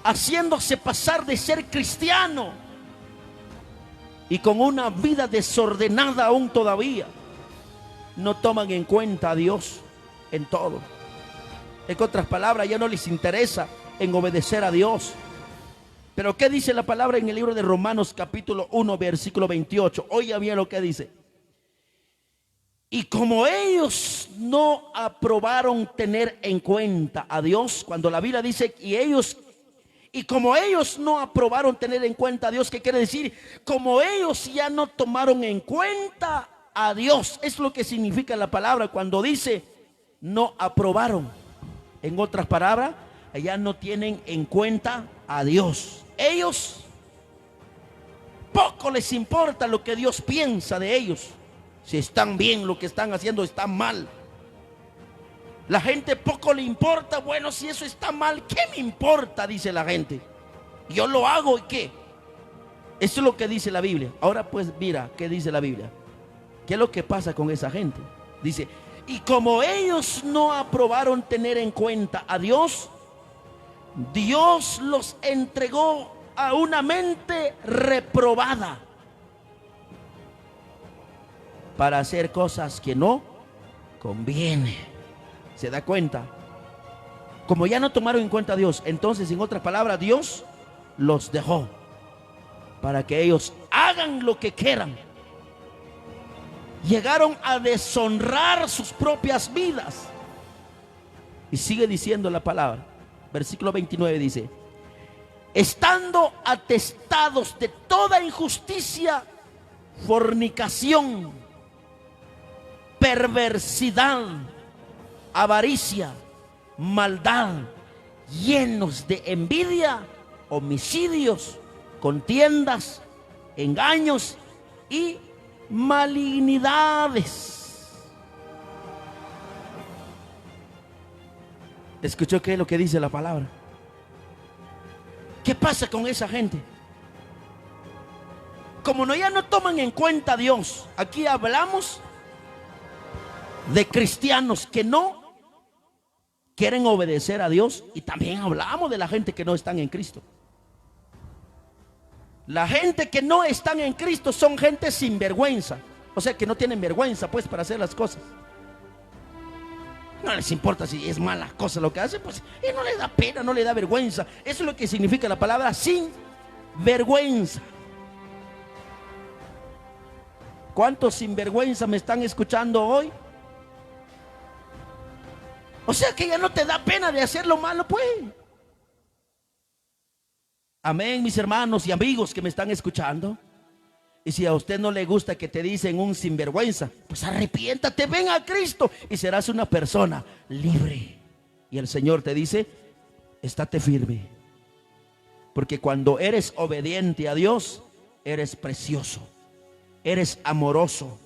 haciéndose pasar de ser cristiano y con una vida desordenada aún todavía, no toman en cuenta a Dios en todo. En otras palabras, ya no les interesa en obedecer a Dios. Pero ¿qué dice la palabra en el libro de Romanos capítulo 1 versículo 28? Oiga bien lo que dice. Y como ellos no aprobaron tener en cuenta a Dios, cuando la Biblia dice Y como ellos no aprobaron tener en cuenta a Dios, ¿qué quiere decir? Como ellos ya no tomaron en cuenta a Dios. Es lo que significa la palabra cuando dice no aprobaron. En otras palabras, ya no tienen en cuenta a Dios. Ellos, poco les importa lo que Dios piensa de ellos. Si están bien, lo que están haciendo está mal. La gente poco le importa. Bueno, si eso está mal, ¿qué me importa? Dice la gente. Yo lo hago y ¿qué? Eso es lo que dice la Biblia. Ahora pues mira, ¿qué dice la Biblia? ¿Qué es lo que pasa con esa gente? Dice, y como ellos no aprobaron tener en cuenta a Dios, Dios los entregó a una mente reprobada para hacer cosas que no conviene. ¿Se da cuenta? Como ya no tomaron en cuenta a Dios, entonces en otras palabras Dios los dejó para que ellos hagan lo que quieran. Llegaron a deshonrar sus propias vidas. Y sigue diciendo la palabra. Versículo 29 dice, estando atestados de toda injusticia, fornicación, perversidad, avaricia, maldad, llenos de envidia, homicidios, contiendas, engaños y malignidades. ¿Escuchó qué es lo que dice la palabra? ¿Qué pasa con esa gente? Como ya no toman en cuenta a Dios. Aquí hablamos de cristianos que no quieren obedecer a Dios, y también hablamos de la gente que no están en Cristo. La gente que no están en Cristo son gente sin vergüenza, o sea que no tienen vergüenza pues para hacer las cosas. No les importa si es mala cosa lo que hacen, pues, y no les da pena, no les da vergüenza. Eso es lo que significa la palabra sin vergüenza. ¿Cuántos sinvergüenza me están escuchando hoy? O sea que ya no te da pena de hacer lo malo, pues. Amén, mis hermanos y amigos que me están escuchando. Y si a usted no le gusta que te dicen un sinvergüenza, pues arrepiéntate, ven a Cristo y serás una persona libre. Y el Señor te dice, estate firme. Porque cuando eres obediente a Dios, eres precioso, eres amoroso,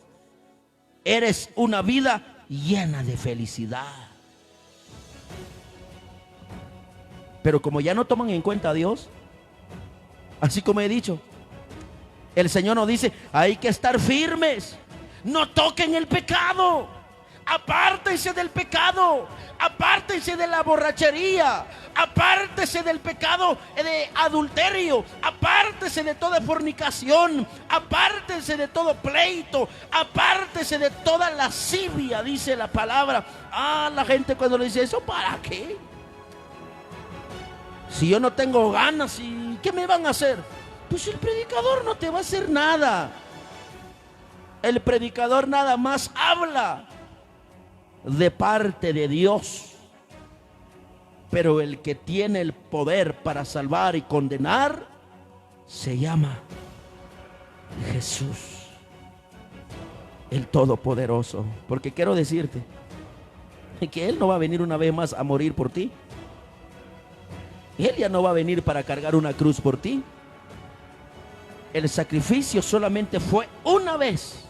eres una vida llena de felicidad. Pero como ya no toman en cuenta a Dios, así como he dicho, el Señor nos dice, hay que estar firmes, no toquen el pecado, apártense del pecado, apártense de la borrachería, apártense del pecado de adulterio, apártense de toda fornicación, apártense de todo pleito, apártense de toda lascivia, dice la palabra. La gente cuando le dice eso, ¿para qué? Si yo no tengo ganas, ¿y qué me van a hacer? Pues el predicador no te va a hacer nada. El predicador nada más habla de parte de Dios. Pero el que tiene el poder para salvar y condenar se llama Jesús, el Todopoderoso. Porque quiero decirte que Él no va a venir una vez más a morir por ti. Él ya no va a venir para cargar una cruz por ti. El sacrificio solamente fue una vez.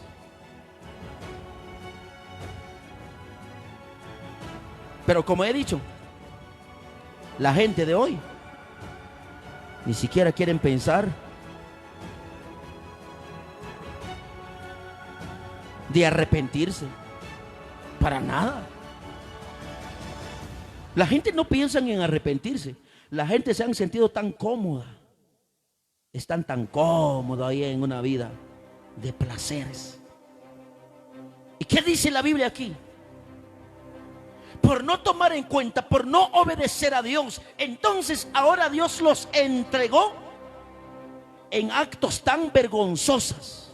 Pero como he dicho, la gente de hoy ni siquiera quieren pensar de arrepentirse. Para nada. La gente no piensa en arrepentirse. La gente se han sentido tan cómoda. Están tan cómodos ahí en una vida de placeres. ¿Y qué dice la Biblia aquí? Por no tomar en cuenta, por no obedecer a Dios, entonces ahora Dios los entregó en actos tan vergonzosos.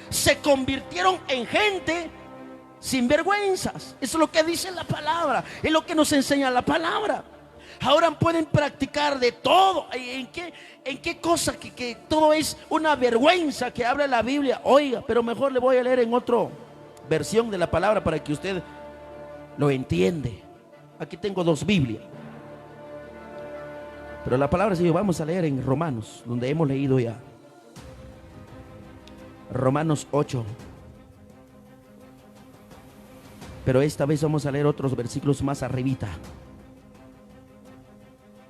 Se convirtieron en gente sin vergüenzas. Eso es lo que dice la palabra, es lo que nos enseña la palabra. Ahora pueden practicar de todo. ¿En qué cosa que todo es una vergüenza que habla la Biblia? Oiga, pero mejor le voy a leer en otra versión de la palabra para que usted lo entiende. Aquí tengo dos Biblias. Pero la palabra sí, vamos a leer en Romanos, donde hemos leído ya. Romanos 8. Pero esta vez vamos a leer otros versículos más arribita.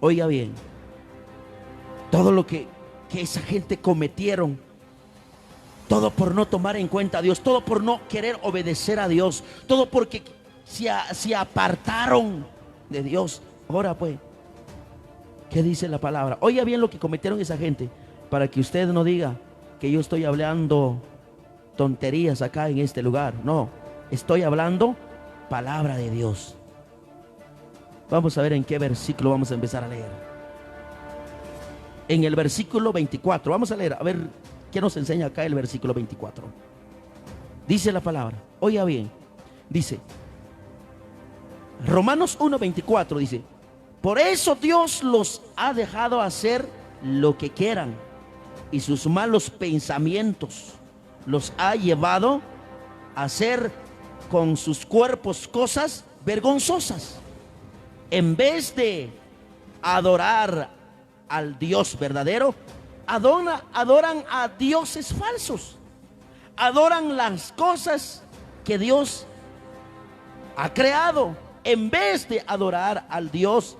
Oiga bien, todo lo que esa gente cometieron, todo por no tomar en cuenta a Dios, todo por no querer obedecer a Dios, todo porque se apartaron de Dios. Ahora pues, ¿qué dice la palabra? Oiga bien lo que cometieron esa gente, para que usted no diga que yo estoy hablando tonterías acá en este lugar. No, estoy hablando palabra de Dios. Vamos a ver en qué versículo vamos a empezar a leer. En el versículo 24, vamos a leer, a ver qué nos enseña acá el versículo 24. Dice la palabra, oiga bien, dice, Romanos 1:24 dice, por eso Dios los ha dejado hacer lo que quieran, y sus malos pensamientos los ha llevado a hacer con sus cuerpos cosas vergonzosas. En vez de adorar al Dios verdadero, adoran a dioses falsos. Adoran las cosas que Dios ha creado, en vez de adorar al Dios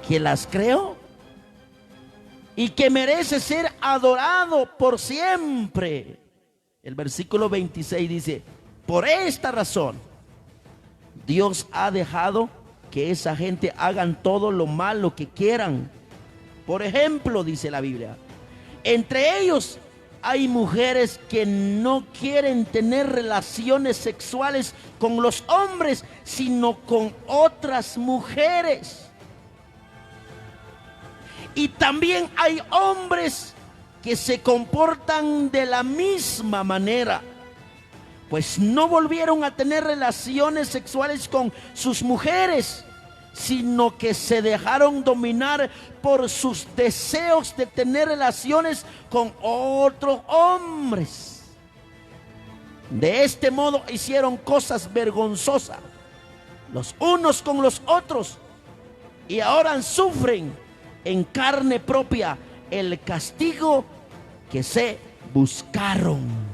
que las creó y que merece ser adorado por siempre. El versículo 26 dice, por esta razón Dios ha dejado que esa gente hagan todo lo malo que quieran. Por ejemplo, dice la Biblia, entre ellos hay mujeres que no quieren tener relaciones sexuales con los hombres, sino con otras mujeres. Y también hay hombres que se comportan de la misma manera, pues no volvieron a tener relaciones sexuales con sus mujeres, sino que se dejaron dominar por sus deseos de tener relaciones con otros hombres. De este modo hicieron cosas vergonzosas los unos con los otros, y ahora sufren en carne propia el castigo que se buscaron.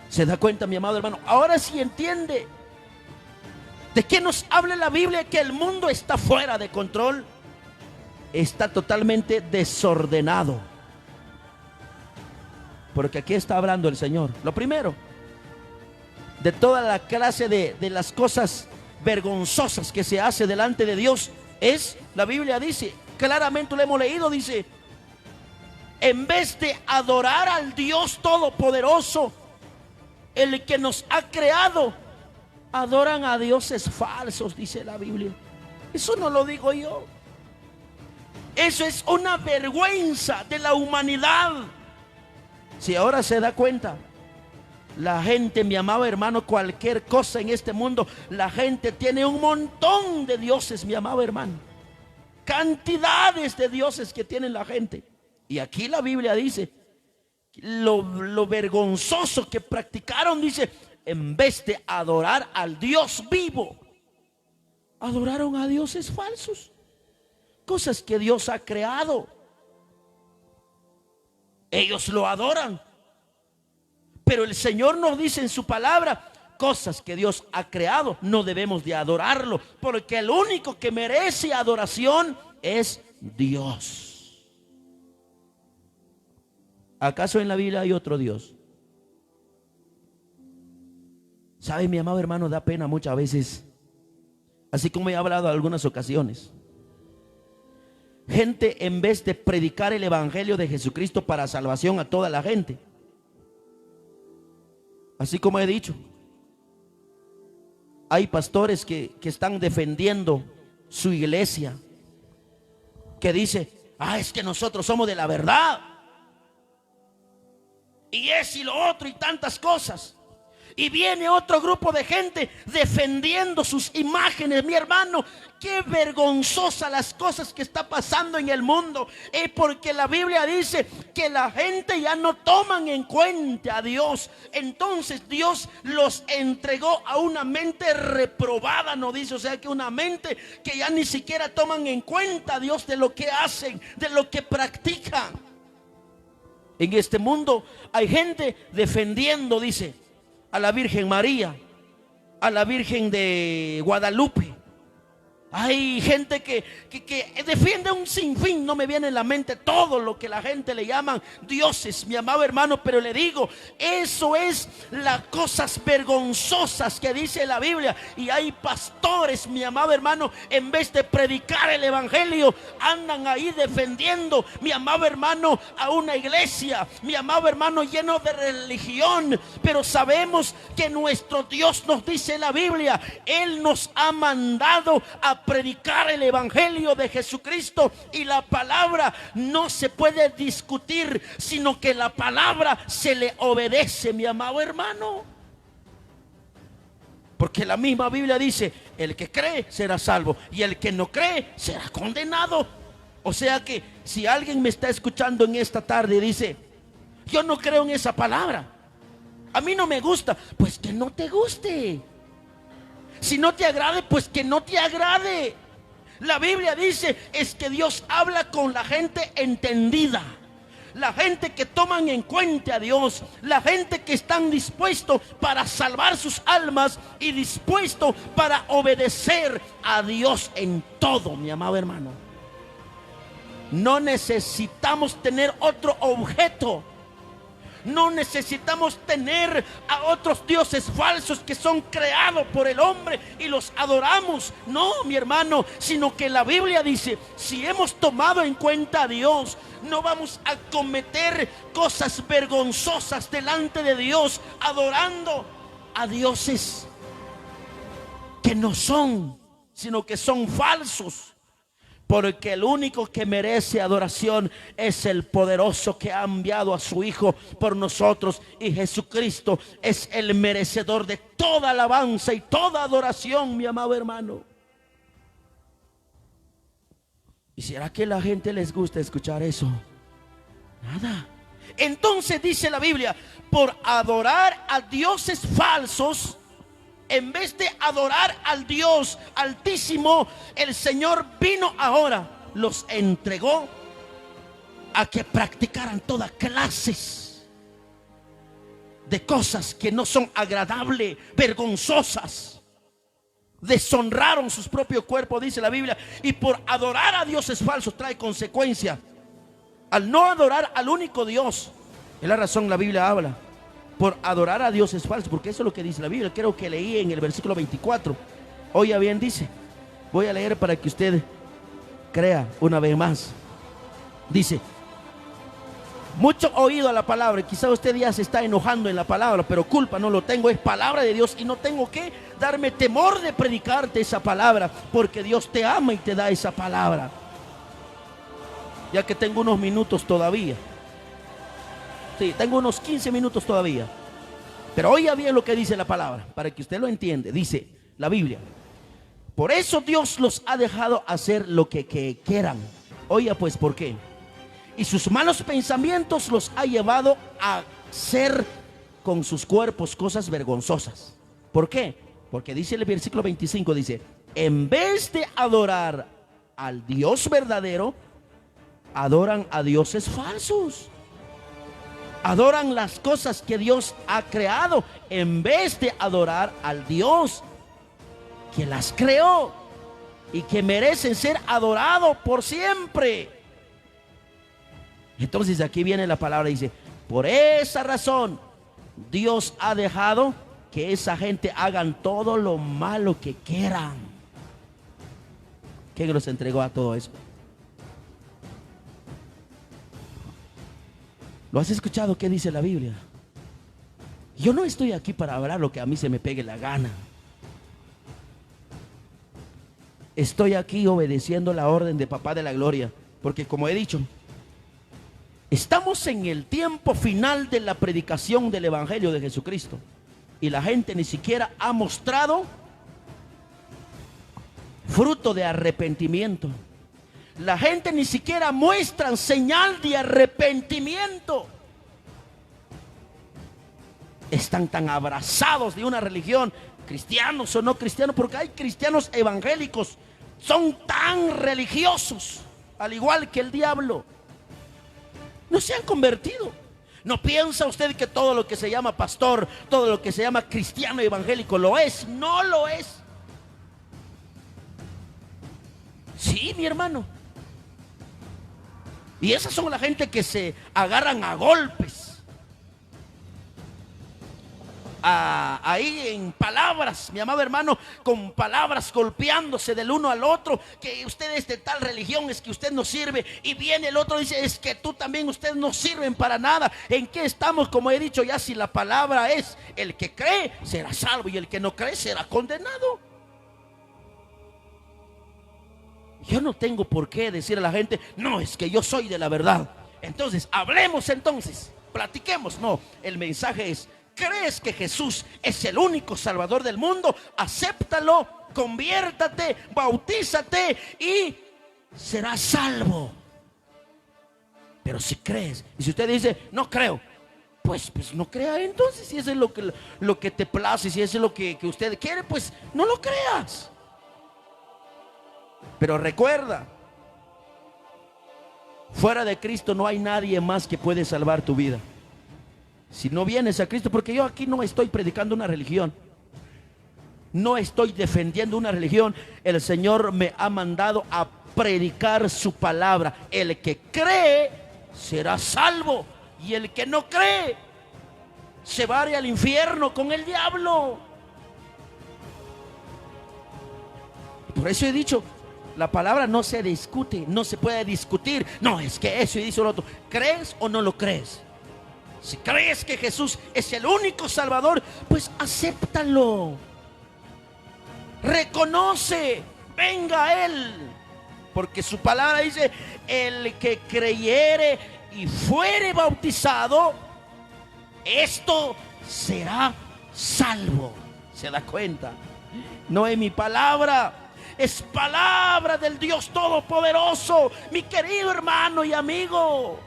¿Se da cuenta, mi amado hermano? Ahora sí entiende de qué nos habla la Biblia, que el mundo está fuera de control, está totalmente desordenado. Porque aquí está hablando el Señor. Lo primero, de toda la clase de las cosas vergonzosas que se hace delante de Dios, es, la Biblia dice, claramente lo hemos leído, dice, en vez de adorar al Dios Todopoderoso, el que nos ha creado, adoran a dioses falsos, dice la Biblia. Eso no lo digo yo. Eso es una vergüenza de la humanidad. Si ahora se da cuenta, la gente, mi amado hermano, cualquier cosa en este mundo, la gente tiene un montón de dioses, mi amado hermano. Cantidades de dioses que tiene la gente. Y aquí la Biblia dice, lo vergonzoso que practicaron, dice, en vez de adorar al Dios vivo, adoraron a dioses falsos, cosas que Dios ha creado. Ellos lo adoran, pero el Señor nos dice en su palabra, cosas que Dios ha creado, no debemos de adorarlo, porque el único que merece adoración es Dios. ¿Acaso en la Biblia hay otro Dios? ¿Sabe, mi amado hermano? Da pena muchas veces, así como he hablado en algunas ocasiones. Gente, en vez de predicar el evangelio de Jesucristo para salvación a toda la gente, así como he dicho, hay pastores que están defendiendo su iglesia, que dice, es que nosotros somos de la verdad, y es y lo otro y tantas cosas. Y viene otro grupo de gente defendiendo sus imágenes. Mi hermano, qué vergonzosa las cosas que está pasando en el mundo. Porque la Biblia dice que la gente ya no toman en cuenta a Dios. Entonces Dios los entregó a una mente reprobada, no dice. O sea que una mente que ya ni siquiera toman en cuenta a Dios de lo que hacen, de lo que practican. En este mundo hay gente defendiendo, dice, a la Virgen María, a la Virgen de Guadalupe. Hay gente que defiende un sinfín. No me viene en la mente todo lo que la gente le llaman dioses, mi amado hermano, pero le digo, eso es las cosas vergonzosas que dice la Biblia. Y hay pastores, mi amado hermano, en vez de predicar el evangelio, andan ahí defendiendo, mi amado hermano, a una iglesia, mi amado hermano, lleno de religión. Pero sabemos que nuestro Dios, nos dice la Biblia, Él nos ha mandado a predicar el evangelio de Jesucristo, y la palabra no se puede discutir, sino que la palabra se le obedece, mi amado hermano. Porque la misma Biblia dice, el que cree será salvo y el que no cree será condenado. O sea que si alguien me está escuchando en esta tarde y dice, yo no creo en esa palabra, a mí no me gusta, pues que no te guste. Si no te agrade, pues que no te agrade. La Biblia dice es que Dios habla con la gente entendida, la gente que toman en cuenta a Dios, la gente que están dispuestos para salvar sus almas y dispuestos para obedecer a Dios en todo, mi amado hermano. No necesitamos tener otro objeto. No necesitamos tener a otros dioses falsos que son creados por el hombre y los adoramos. No, mi hermano, sino que la Biblia dice, si hemos tomado en cuenta a Dios, no vamos a cometer cosas vergonzosas delante de Dios, adorando a dioses que no son, sino que son falsos. Porque el único que merece adoración es el poderoso que ha enviado a su Hijo por nosotros. Y Jesucristo es el merecedor de toda alabanza y toda adoración, mi amado hermano. ¿Y será que a la gente les gusta escuchar eso? Nada. Entonces dice la Biblia, por adorar a dioses falsos, en vez de adorar al Dios Altísimo, el Señor vino ahora, los entregó a que practicaran todas clases de cosas que no son agradables, vergonzosas. Deshonraron sus propios cuerpos, dice la Biblia. Y por adorar a dioses falsos trae consecuencias. Al no adorar al único Dios, es la razón la Biblia habla. Por adorar a dioses falsos, porque eso es lo que dice la Biblia. Creo que leí en el versículo 24. Oiga bien, dice, voy a leer para que usted crea una vez más. Dice, mucho oído a la palabra. Quizá usted ya se está enojando en la palabra, pero culpa no lo tengo, es palabra de Dios. Y no tengo que darme temor de predicarte esa palabra, porque Dios te ama y te da esa palabra. Ya que tengo unos minutos todavía. Sí, tengo unos 15 minutos todavía. Pero oiga bien lo que dice la palabra, para que usted lo entiende. Dice la Biblia, por eso Dios los ha dejado hacer lo que quieran. Oiga pues, ¿por qué? Y sus malos pensamientos los ha llevado a hacer con sus cuerpos cosas vergonzosas. ¿Por qué? Porque dice el versículo 25, dice, en vez de adorar al Dios verdadero, adoran a dioses falsos. Adoran las cosas que Dios ha creado en vez de adorar al Dios que las creó y que merecen ser adorados por siempre. Entonces aquí viene la palabra, dice, por esa razón Dios ha dejado que esa gente hagan todo lo malo que quieran. ¿Quién los entregó a todo eso? ¿Lo has escuchado? ¿Qué dice la Biblia? Yo no estoy aquí para hablar lo que a mí se me pegue la gana. Estoy aquí obedeciendo la orden de Papá de la Gloria, porque como he dicho, estamos en el tiempo final de la predicación del Evangelio de Jesucristo. y la gente ni siquiera ha mostrado fruto de arrepentimiento. La gente ni siquiera muestra señal de arrepentimiento. Están tan abrazados de una religión, cristianos o no cristianos, porque hay cristianos evangélicos, son tan religiosos, al igual que el diablo. No se han convertido. ¿No piensa usted que todo lo que se llama pastor, todo lo que se llama cristiano evangélico lo es? No lo es. Sí, mi hermano. Y esas son la gente que se agarran a golpes. Ahí en palabras, mi amado hermano, con palabras golpeándose del uno al otro, que usted es de tal religión, es que usted no sirve, y viene el otro y dice, es que tú también, ustedes no sirven para nada. ¿En qué estamos? Como he dicho ya, si la palabra es, el que cree será salvo y el que no cree será condenado. Yo no tengo por qué decir a la gente, no, es que yo soy de la verdad. Entonces, hablemos entonces, platiquemos. No, el mensaje es, ¿crees que Jesús es el único Salvador del mundo? Acéptalo, conviértate, bautízate y serás salvo. Pero si crees, y si usted dice, no creo, pues no crea entonces. Si eso es lo que te place, si eso es lo que usted quiere, pues no lo creas. Pero recuerda, fuera de Cristo no hay nadie más que puede salvar tu vida. Si no vienes a Cristo, porque yo aquí no estoy predicando una religión, no estoy defendiendo una religión. El Señor me ha mandado a predicar su palabra. El que cree será salvo, y el que no cree se va a ir al infierno con el diablo. Por eso he dicho, la palabra no se discute, no se puede discutir. No, es que eso y dice lo otro. ¿Crees o no lo crees? Si crees que Jesús es el único Salvador, pues acéptalo. Reconoce, venga a Él. Porque su palabra dice, el que creyere y fuere bautizado, esto será salvo. ¿Se da cuenta? No es mi palabra, es palabra del Dios Todopoderoso, mi querido hermano y amigo.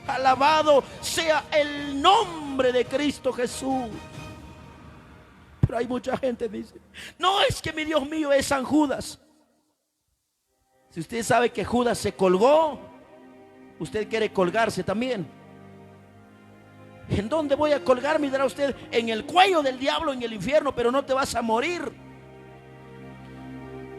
Alabado sea el nombre de Cristo Jesús. Pero hay mucha gente que dice, no, es que mi Dios mío es San Judas. Si usted sabe que Judas se colgó, usted quiere colgarse también. ¿En dónde voy a colgarme? Dirá usted, en el cuello del diablo, en el infierno, pero no te vas a morir.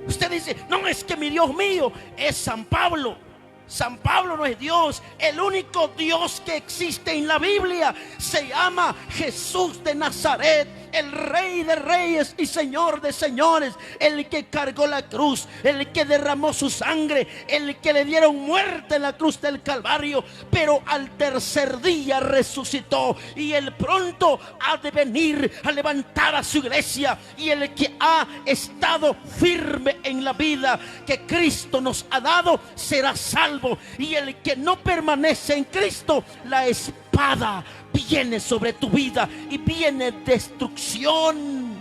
Usted dice, no, es que mi Dios mío es San Pablo. San Pablo no es Dios. El único Dios que existe en la Biblia se llama Jesús de Nazaret, el Rey de reyes y Señor de señores, el que cargó la cruz, el que derramó su sangre, el que le dieron muerte en la cruz del Calvario, pero al tercer día resucitó, y él pronto ha de venir a levantar a su iglesia. Y el que ha estado firme en la vida que Cristo nos ha dado será salvo. Y el que no permanece en Cristo, la espada viene sobre tu vida y viene destrucción.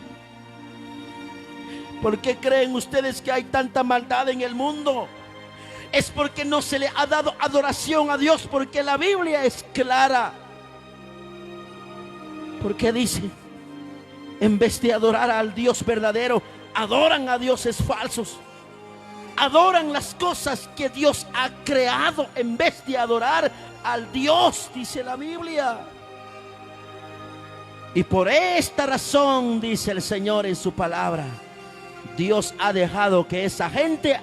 ¿Por qué creen ustedes que hay tanta maldad en el mundo? Es porque no se le ha dado adoración a Dios, porque la Biblia es clara. Porque dice, en vez de adorar al Dios verdadero, adoran a dioses falsos. Adoran las cosas que Dios ha creado en vez de adorar al Dios, dice la Biblia. Y por esta razón, dice el Señor en su palabra, Dios ha dejado que esa gente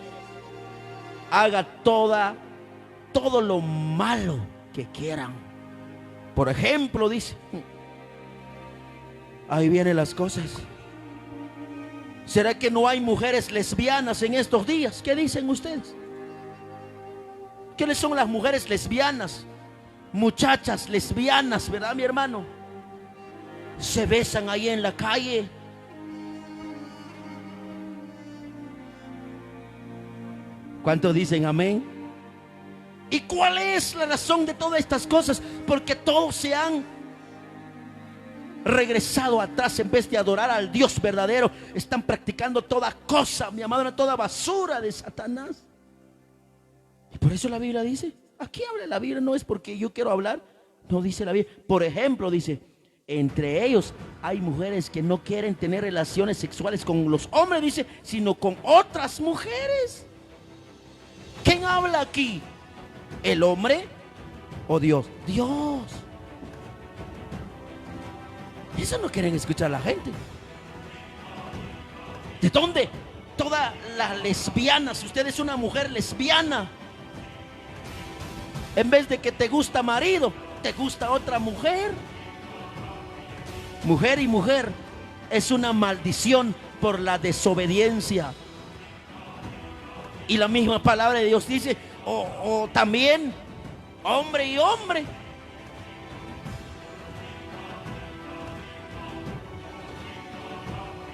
haga todo lo malo que quieran. Por ejemplo, dice, ahí vienen las cosas. ¿Será que no hay mujeres lesbianas en estos días? ¿Qué dicen ustedes? ¿Quiénes son las mujeres lesbianas? Muchachas lesbianas, ¿verdad, mi hermano? Se besan ahí en la calle. ¿Cuántos dicen amén? ¿Y cuál es la razón de todas estas cosas? Porque todos se han regresado atrás en vez de adorar al Dios verdadero. Están practicando toda cosa, mi amado, toda basura de Satanás. Y por eso la Biblia dice, aquí habla la Biblia, no es porque yo quiero hablar, no dice la Biblia. Por ejemplo, dice, entre ellos hay mujeres que no quieren tener relaciones sexuales con los hombres, dice, sino con otras mujeres. ¿Quién habla aquí? ¿El hombre o Dios? Dios. Eso no quieren escuchar la gente. ¿De dónde? Todas las lesbianas, si usted es una mujer lesbiana, en vez de que te gusta marido, te gusta otra mujer. Mujer y mujer es una maldición por la desobediencia. Y la misma palabra de Dios dice, o también hombre y hombre.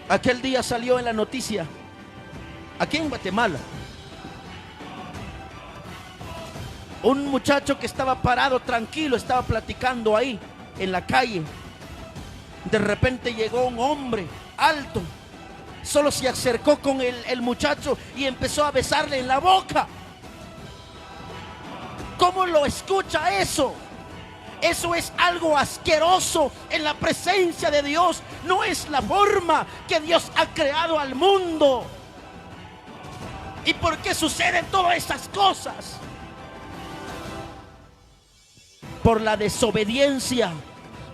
Aquel día salió en la noticia, aquí en Guatemala, un muchacho que estaba parado tranquilo, estaba platicando ahí en la calle. De repente llegó un hombre alto, solo se acercó con el muchacho y empezó a besarle en la boca. ¿Cómo lo escucha eso? Eso es algo asqueroso en la presencia de Dios. No es la forma que Dios ha creado al mundo. ¿Y por qué suceden todas estas cosas? Por la desobediencia,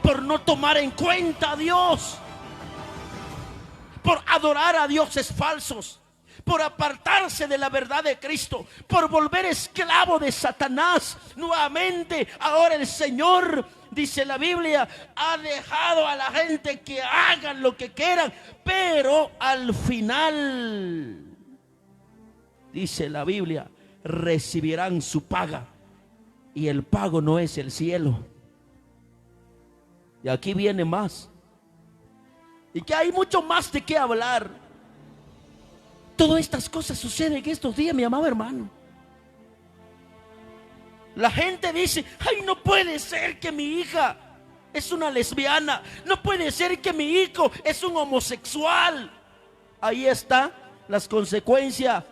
por no tomar en cuenta a Dios, por adorar a dioses falsos, por apartarse de la verdad de Cristo, por volver esclavo de Satanás. Nuevamente, ahora el Señor, dice la Biblia, ha dejado a la gente que hagan lo que quieran, pero al final, dice la Biblia, recibirán su paga. Y el pago no es el cielo. Y aquí viene más. Y que hay mucho más de qué hablar. Todas estas cosas suceden en estos días, mi amado hermano. La gente dice, ay, no puede ser que mi hija es una lesbiana, no puede ser que mi hijo es un homosexual. Ahí están las consecuencias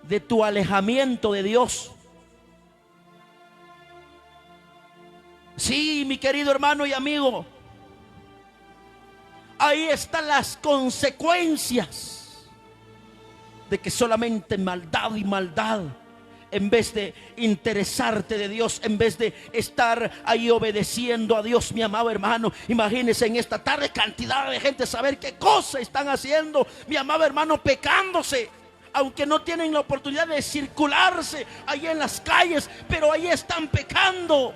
de tu alejamiento de Dios. Sí, mi querido hermano y amigo, ahí están las consecuencias de que solamente maldad y maldad, en vez de interesarte de Dios, en vez de estar ahí obedeciendo a Dios, mi amado hermano. Imagínense en esta tarde cantidad de gente saber qué cosa están haciendo, mi amado hermano, pecándose, aunque no tienen la oportunidad de circularse ahí en las calles, pero ahí están pecando.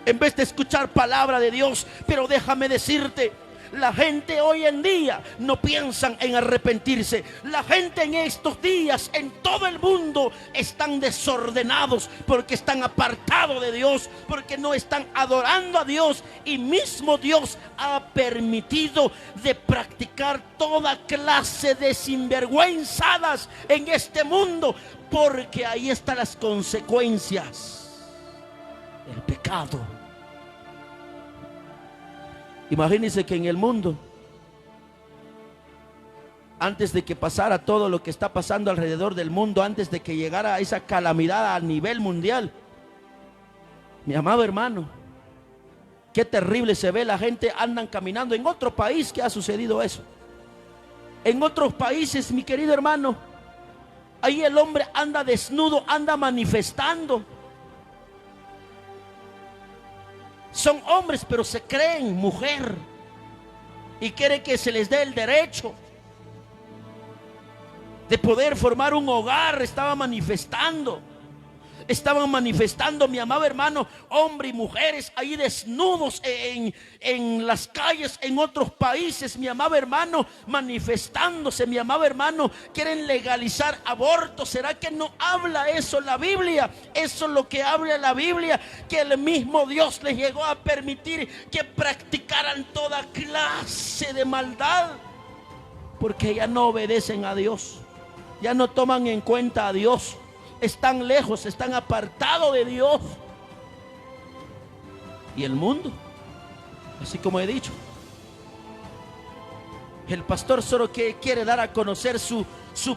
En vez de escuchar palabra de Dios. Pero déjame decirte, la gente hoy en día no piensan en arrepentirse. La gente en estos días en todo el mundo están desordenados porque están apartados de Dios, porque no están adorando a Dios. Y mismo Dios ha permitido de practicar toda clase de sinvergüenzadas en este mundo, porque ahí están las consecuencias del pecado. Imagínense que en el mundo, antes de que pasara todo lo que está pasando alrededor del mundo, antes de que llegara esa calamidad a nivel mundial, mi amado hermano, qué terrible se ve. La gente andan caminando en otro país que ha sucedido eso. En otros países, mi querido hermano, ahí el hombre anda desnudo, anda manifestando. Son hombres, pero se creen mujer y quieren que se les dé el derecho de poder formar un hogar. Estaban manifestando, mi amado hermano, hombres y mujeres ahí desnudos en las calles, en otros países, mi amado hermano, manifestándose, mi amado hermano. Quieren legalizar abortos. ¿Será que no habla eso la Biblia? Eso es lo que habla la Biblia, que el mismo Dios les llegó a permitir que practicaran toda clase de maldad, porque ya no obedecen a Dios, ya no toman en cuenta a Dios. Están lejos, están apartados de Dios. Y el mundo Así como he dicho, el pastor solo que quiere dar a conocer su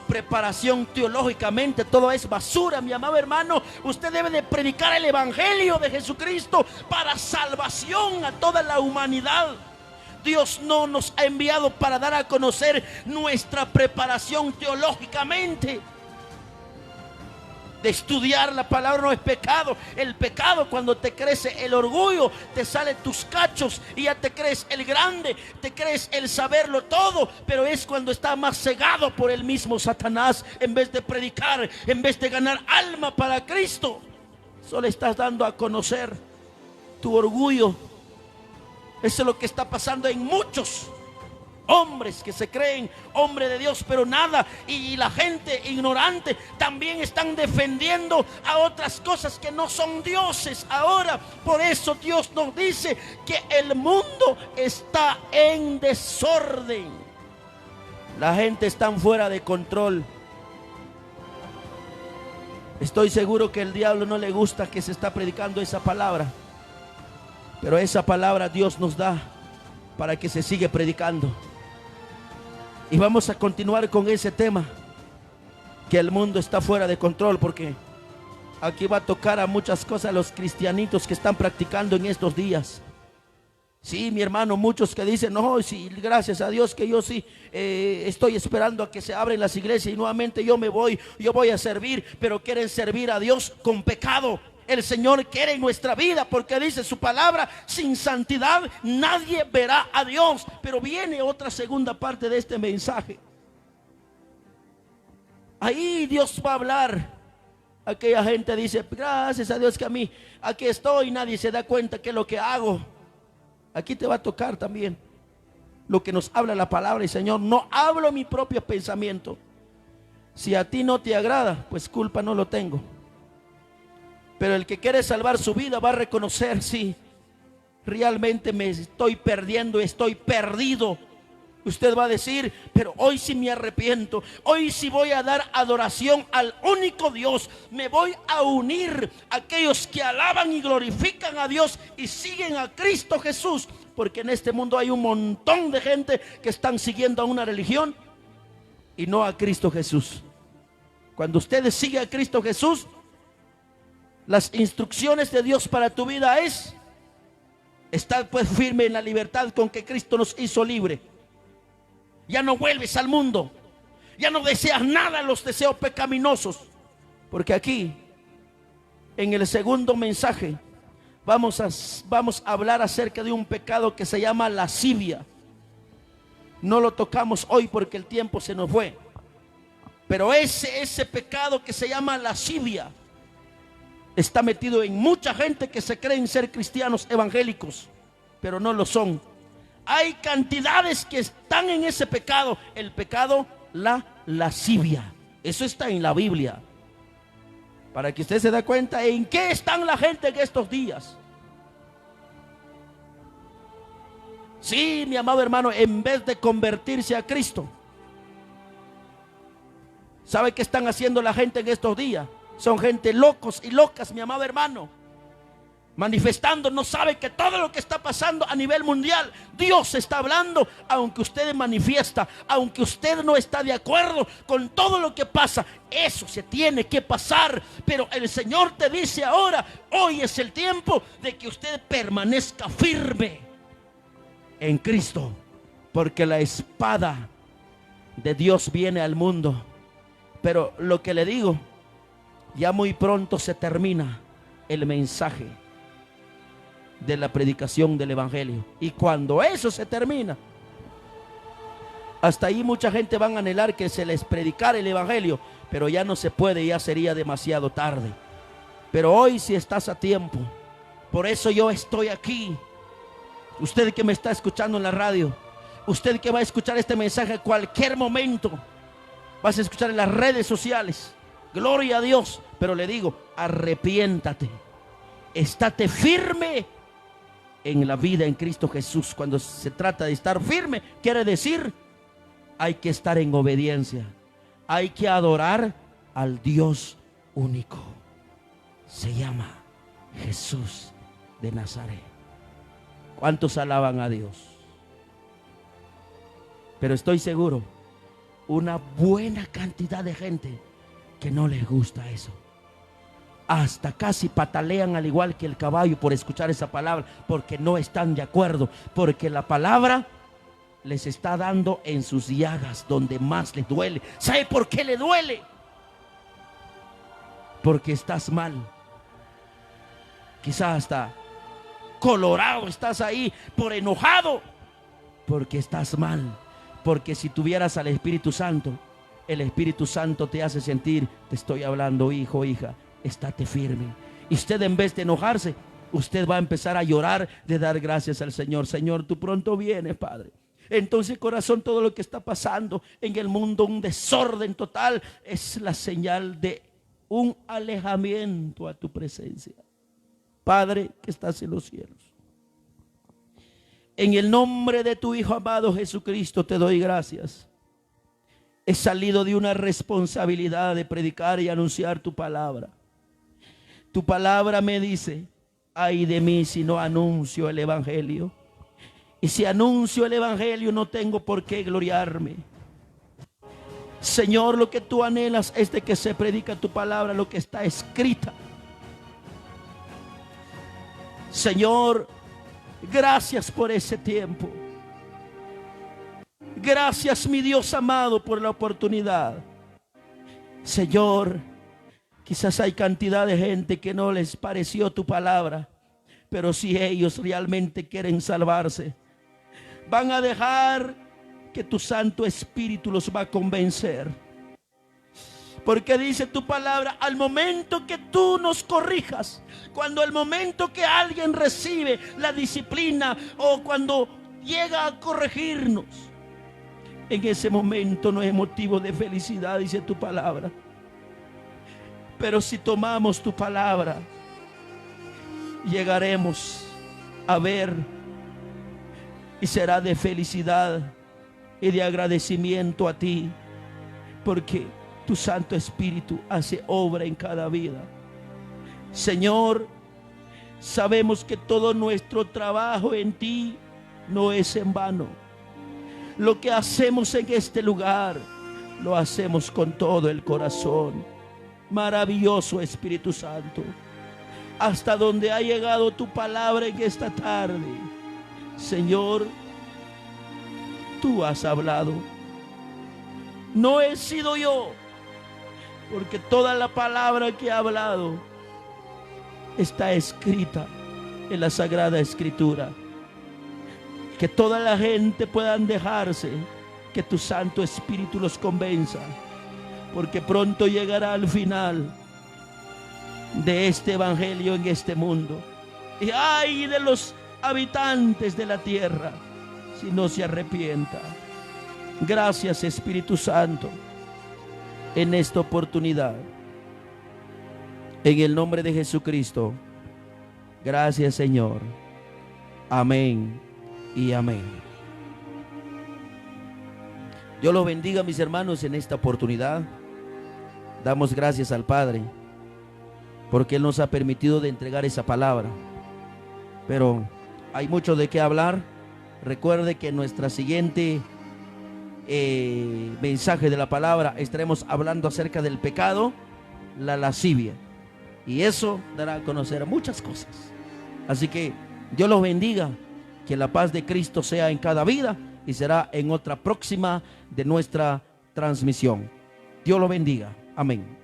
preparación teológicamente. Todo es basura, mi amado hermano. Usted debe de predicar el evangelio de Jesucristo para salvación a toda la humanidad. Dios no nos ha enviado para dar a conocer nuestra preparación teológicamente. De estudiar la palabra no es pecado. El pecado, cuando te crece el orgullo, te salen tus cachos y ya te crees el grande, te crees el saberlo todo. Pero es cuando está más cegado por el mismo Satanás. En vez de predicar, en vez de ganar alma para Cristo, solo estás dando a conocer tu orgullo. Eso es lo que está pasando en muchos hombres que se creen hombre de Dios, pero nada. Y la gente ignorante también están defendiendo a otras cosas que no son dioses ahora. Por eso Dios nos dice que el mundo está en desorden. La gente está fuera de control. Estoy seguro que al diablo no le gusta que se está predicando esa palabra, pero esa palabra Dios nos da para que se siga predicando. Y vamos a continuar con ese tema, que el mundo está fuera de control, porque aquí va a tocar a muchas cosas los cristianitos que están practicando en estos días. Sí, mi hermano, muchos que dicen, no, sí, gracias a Dios que yo sí estoy esperando a que se abran las iglesias y nuevamente yo voy a servir, pero quieren servir a Dios con pecado. El Señor quiere en nuestra vida, porque dice su palabra: sin santidad nadie verá a Dios. Pero viene otra segunda parte de este mensaje. Ahí Dios va a hablar. Aquella gente dice, gracias a Dios que a mí aquí estoy, nadie se da cuenta que es lo que hago. Aquí te va a tocar también lo que nos habla la palabra. Y Señor, no hablo mi propio pensamiento. Si a ti no te agrada, pues culpa no lo tengo. Pero el que quiere salvar su vida va a reconocer, sí, realmente me estoy perdiendo, estoy perdido. Usted va a decir, pero hoy sí me arrepiento, hoy sí voy a dar adoración al único Dios. Me voy a unir a aquellos que alaban y glorifican a Dios y siguen a Cristo Jesús. Porque en este mundo hay un montón de gente que están siguiendo a una religión y no a Cristo Jesús. Cuando ustedes siguen a Cristo Jesús, las instrucciones de Dios para tu vida es: estar pues firme en la libertad con que Cristo nos hizo libre. Ya no vuelves al mundo, ya no deseas nada, los deseos pecaminosos. Porque aquí, en el segundo mensaje, vamos a hablar acerca de un pecado que se llama lascivia. No lo tocamos hoy porque el tiempo se nos fue. Pero ese pecado que se llama lascivia está metido en mucha gente que se creen ser cristianos evangélicos, pero no lo son. Hay cantidades que están en ese pecado. El pecado, la lascivia. Eso está en la Biblia. Para que usted se dé cuenta en qué están la gente en estos días. Sí, mi amado hermano, en vez de convertirse a Cristo, ¿sabe qué están haciendo la gente en estos días? Son gente locos y locas, mi amado hermano, manifestando. No sabe que todo lo que está pasando a nivel mundial, Dios está hablando. Aunque usted manifiesta, aunque usted no está de acuerdo con todo lo que pasa, eso se tiene que pasar. Pero el Señor te dice ahora, hoy es el tiempo de que usted permanezca firme en Cristo, porque la espada de Dios viene al mundo. Pero lo que le digo, ya muy pronto se termina el mensaje de la predicación del evangelio. Y cuando eso se termina, hasta ahí mucha gente van a anhelar que se les predicara el evangelio, pero ya no se puede, ya sería demasiado tarde. Pero hoy sí estás a tiempo. Por eso yo estoy aquí. Usted que me está escuchando en la radio, usted que va a escuchar este mensaje en cualquier momento, vas a escuchar en las redes sociales. Gloria a Dios. Pero le digo, arrepiéntate, estate firme en la vida en Cristo Jesús. Cuando se trata de estar firme, quiere decir, hay que estar en obediencia, hay que adorar al Dios único. Se llama Jesús de Nazaret. ¿Cuántos alaban a Dios? Pero estoy seguro, una buena cantidad de gente que no les gusta eso. Hasta casi patalean al igual que el caballo por escuchar esa palabra, porque no están de acuerdo, porque la palabra les está dando en sus llagas donde más les duele. ¿Sabe por qué le duele? Porque estás mal. Quizás hasta colorado estás ahí por enojado, porque estás mal. Porque si tuvieras al Espíritu Santo, el Espíritu Santo te hace sentir, te estoy hablando, hijo, hija, estate firme. Y usted, en vez de enojarse, usted va a empezar a llorar, de dar gracias al Señor. Señor, tú pronto vienes, Padre. Entonces, corazón, todo lo que está pasando en el mundo, un desorden total, es la señal de un alejamiento a tu presencia. Padre que estás en los cielos, en el nombre de tu Hijo amado Jesucristo te doy gracias. He salido de una responsabilidad de predicar y anunciar tu palabra. Tu palabra me dice, ay de mí si no anuncio el evangelio. Y si anuncio el evangelio no tengo por qué gloriarme. Señor, lo que tú anhelas es de que se predica tu palabra, lo que está escrita. Señor, gracias por ese tiempo. Gracias, mi Dios amado, por la oportunidad. Señor, quizás hay cantidad de gente que no les pareció tu palabra, pero si ellos realmente quieren salvarse, van a dejar que tu Santo Espíritu los va a convencer. Porque dice tu palabra, al momento que tú nos corrijas, cuando el momento que alguien recibe la disciplina o cuando llega a corregirnos, en ese momento no es motivo de felicidad, dice tu palabra. Pero si tomamos tu palabra, llegaremos a ver y será de felicidad y de agradecimiento a ti, porque tu Santo Espíritu hace obra en cada vida. Señor, sabemos que todo nuestro trabajo en ti no es en vano. Lo que hacemos en este lugar, lo hacemos con todo el corazón. Maravilloso Espíritu Santo, hasta donde ha llegado tu palabra en esta tarde, Señor, tú has hablado. No he sido yo, porque toda la palabra que he hablado está escrita en la Sagrada Escritura. Que toda la gente puedan dejarse, que tu Santo Espíritu los convenza, porque pronto llegará al final de este evangelio en este mundo. Y ay de los habitantes de la tierra si no se arrepienta. Gracias, Espíritu Santo, en esta oportunidad, en el nombre de Jesucristo. Gracias, Señor. Amén y amén. Dios los bendiga, mis hermanos, en esta oportunidad. Damos gracias al Padre porque Él nos ha permitido de entregar esa palabra. Pero hay mucho de qué hablar. Recuerde que en nuestra siguiente mensaje de la palabra estaremos hablando acerca del pecado, la lascivia, y eso dará a conocer muchas cosas. Así que Dios los bendiga, que la paz de Cristo sea en cada vida, y será en otra próxima de nuestra transmisión. Dios los bendiga. Amén.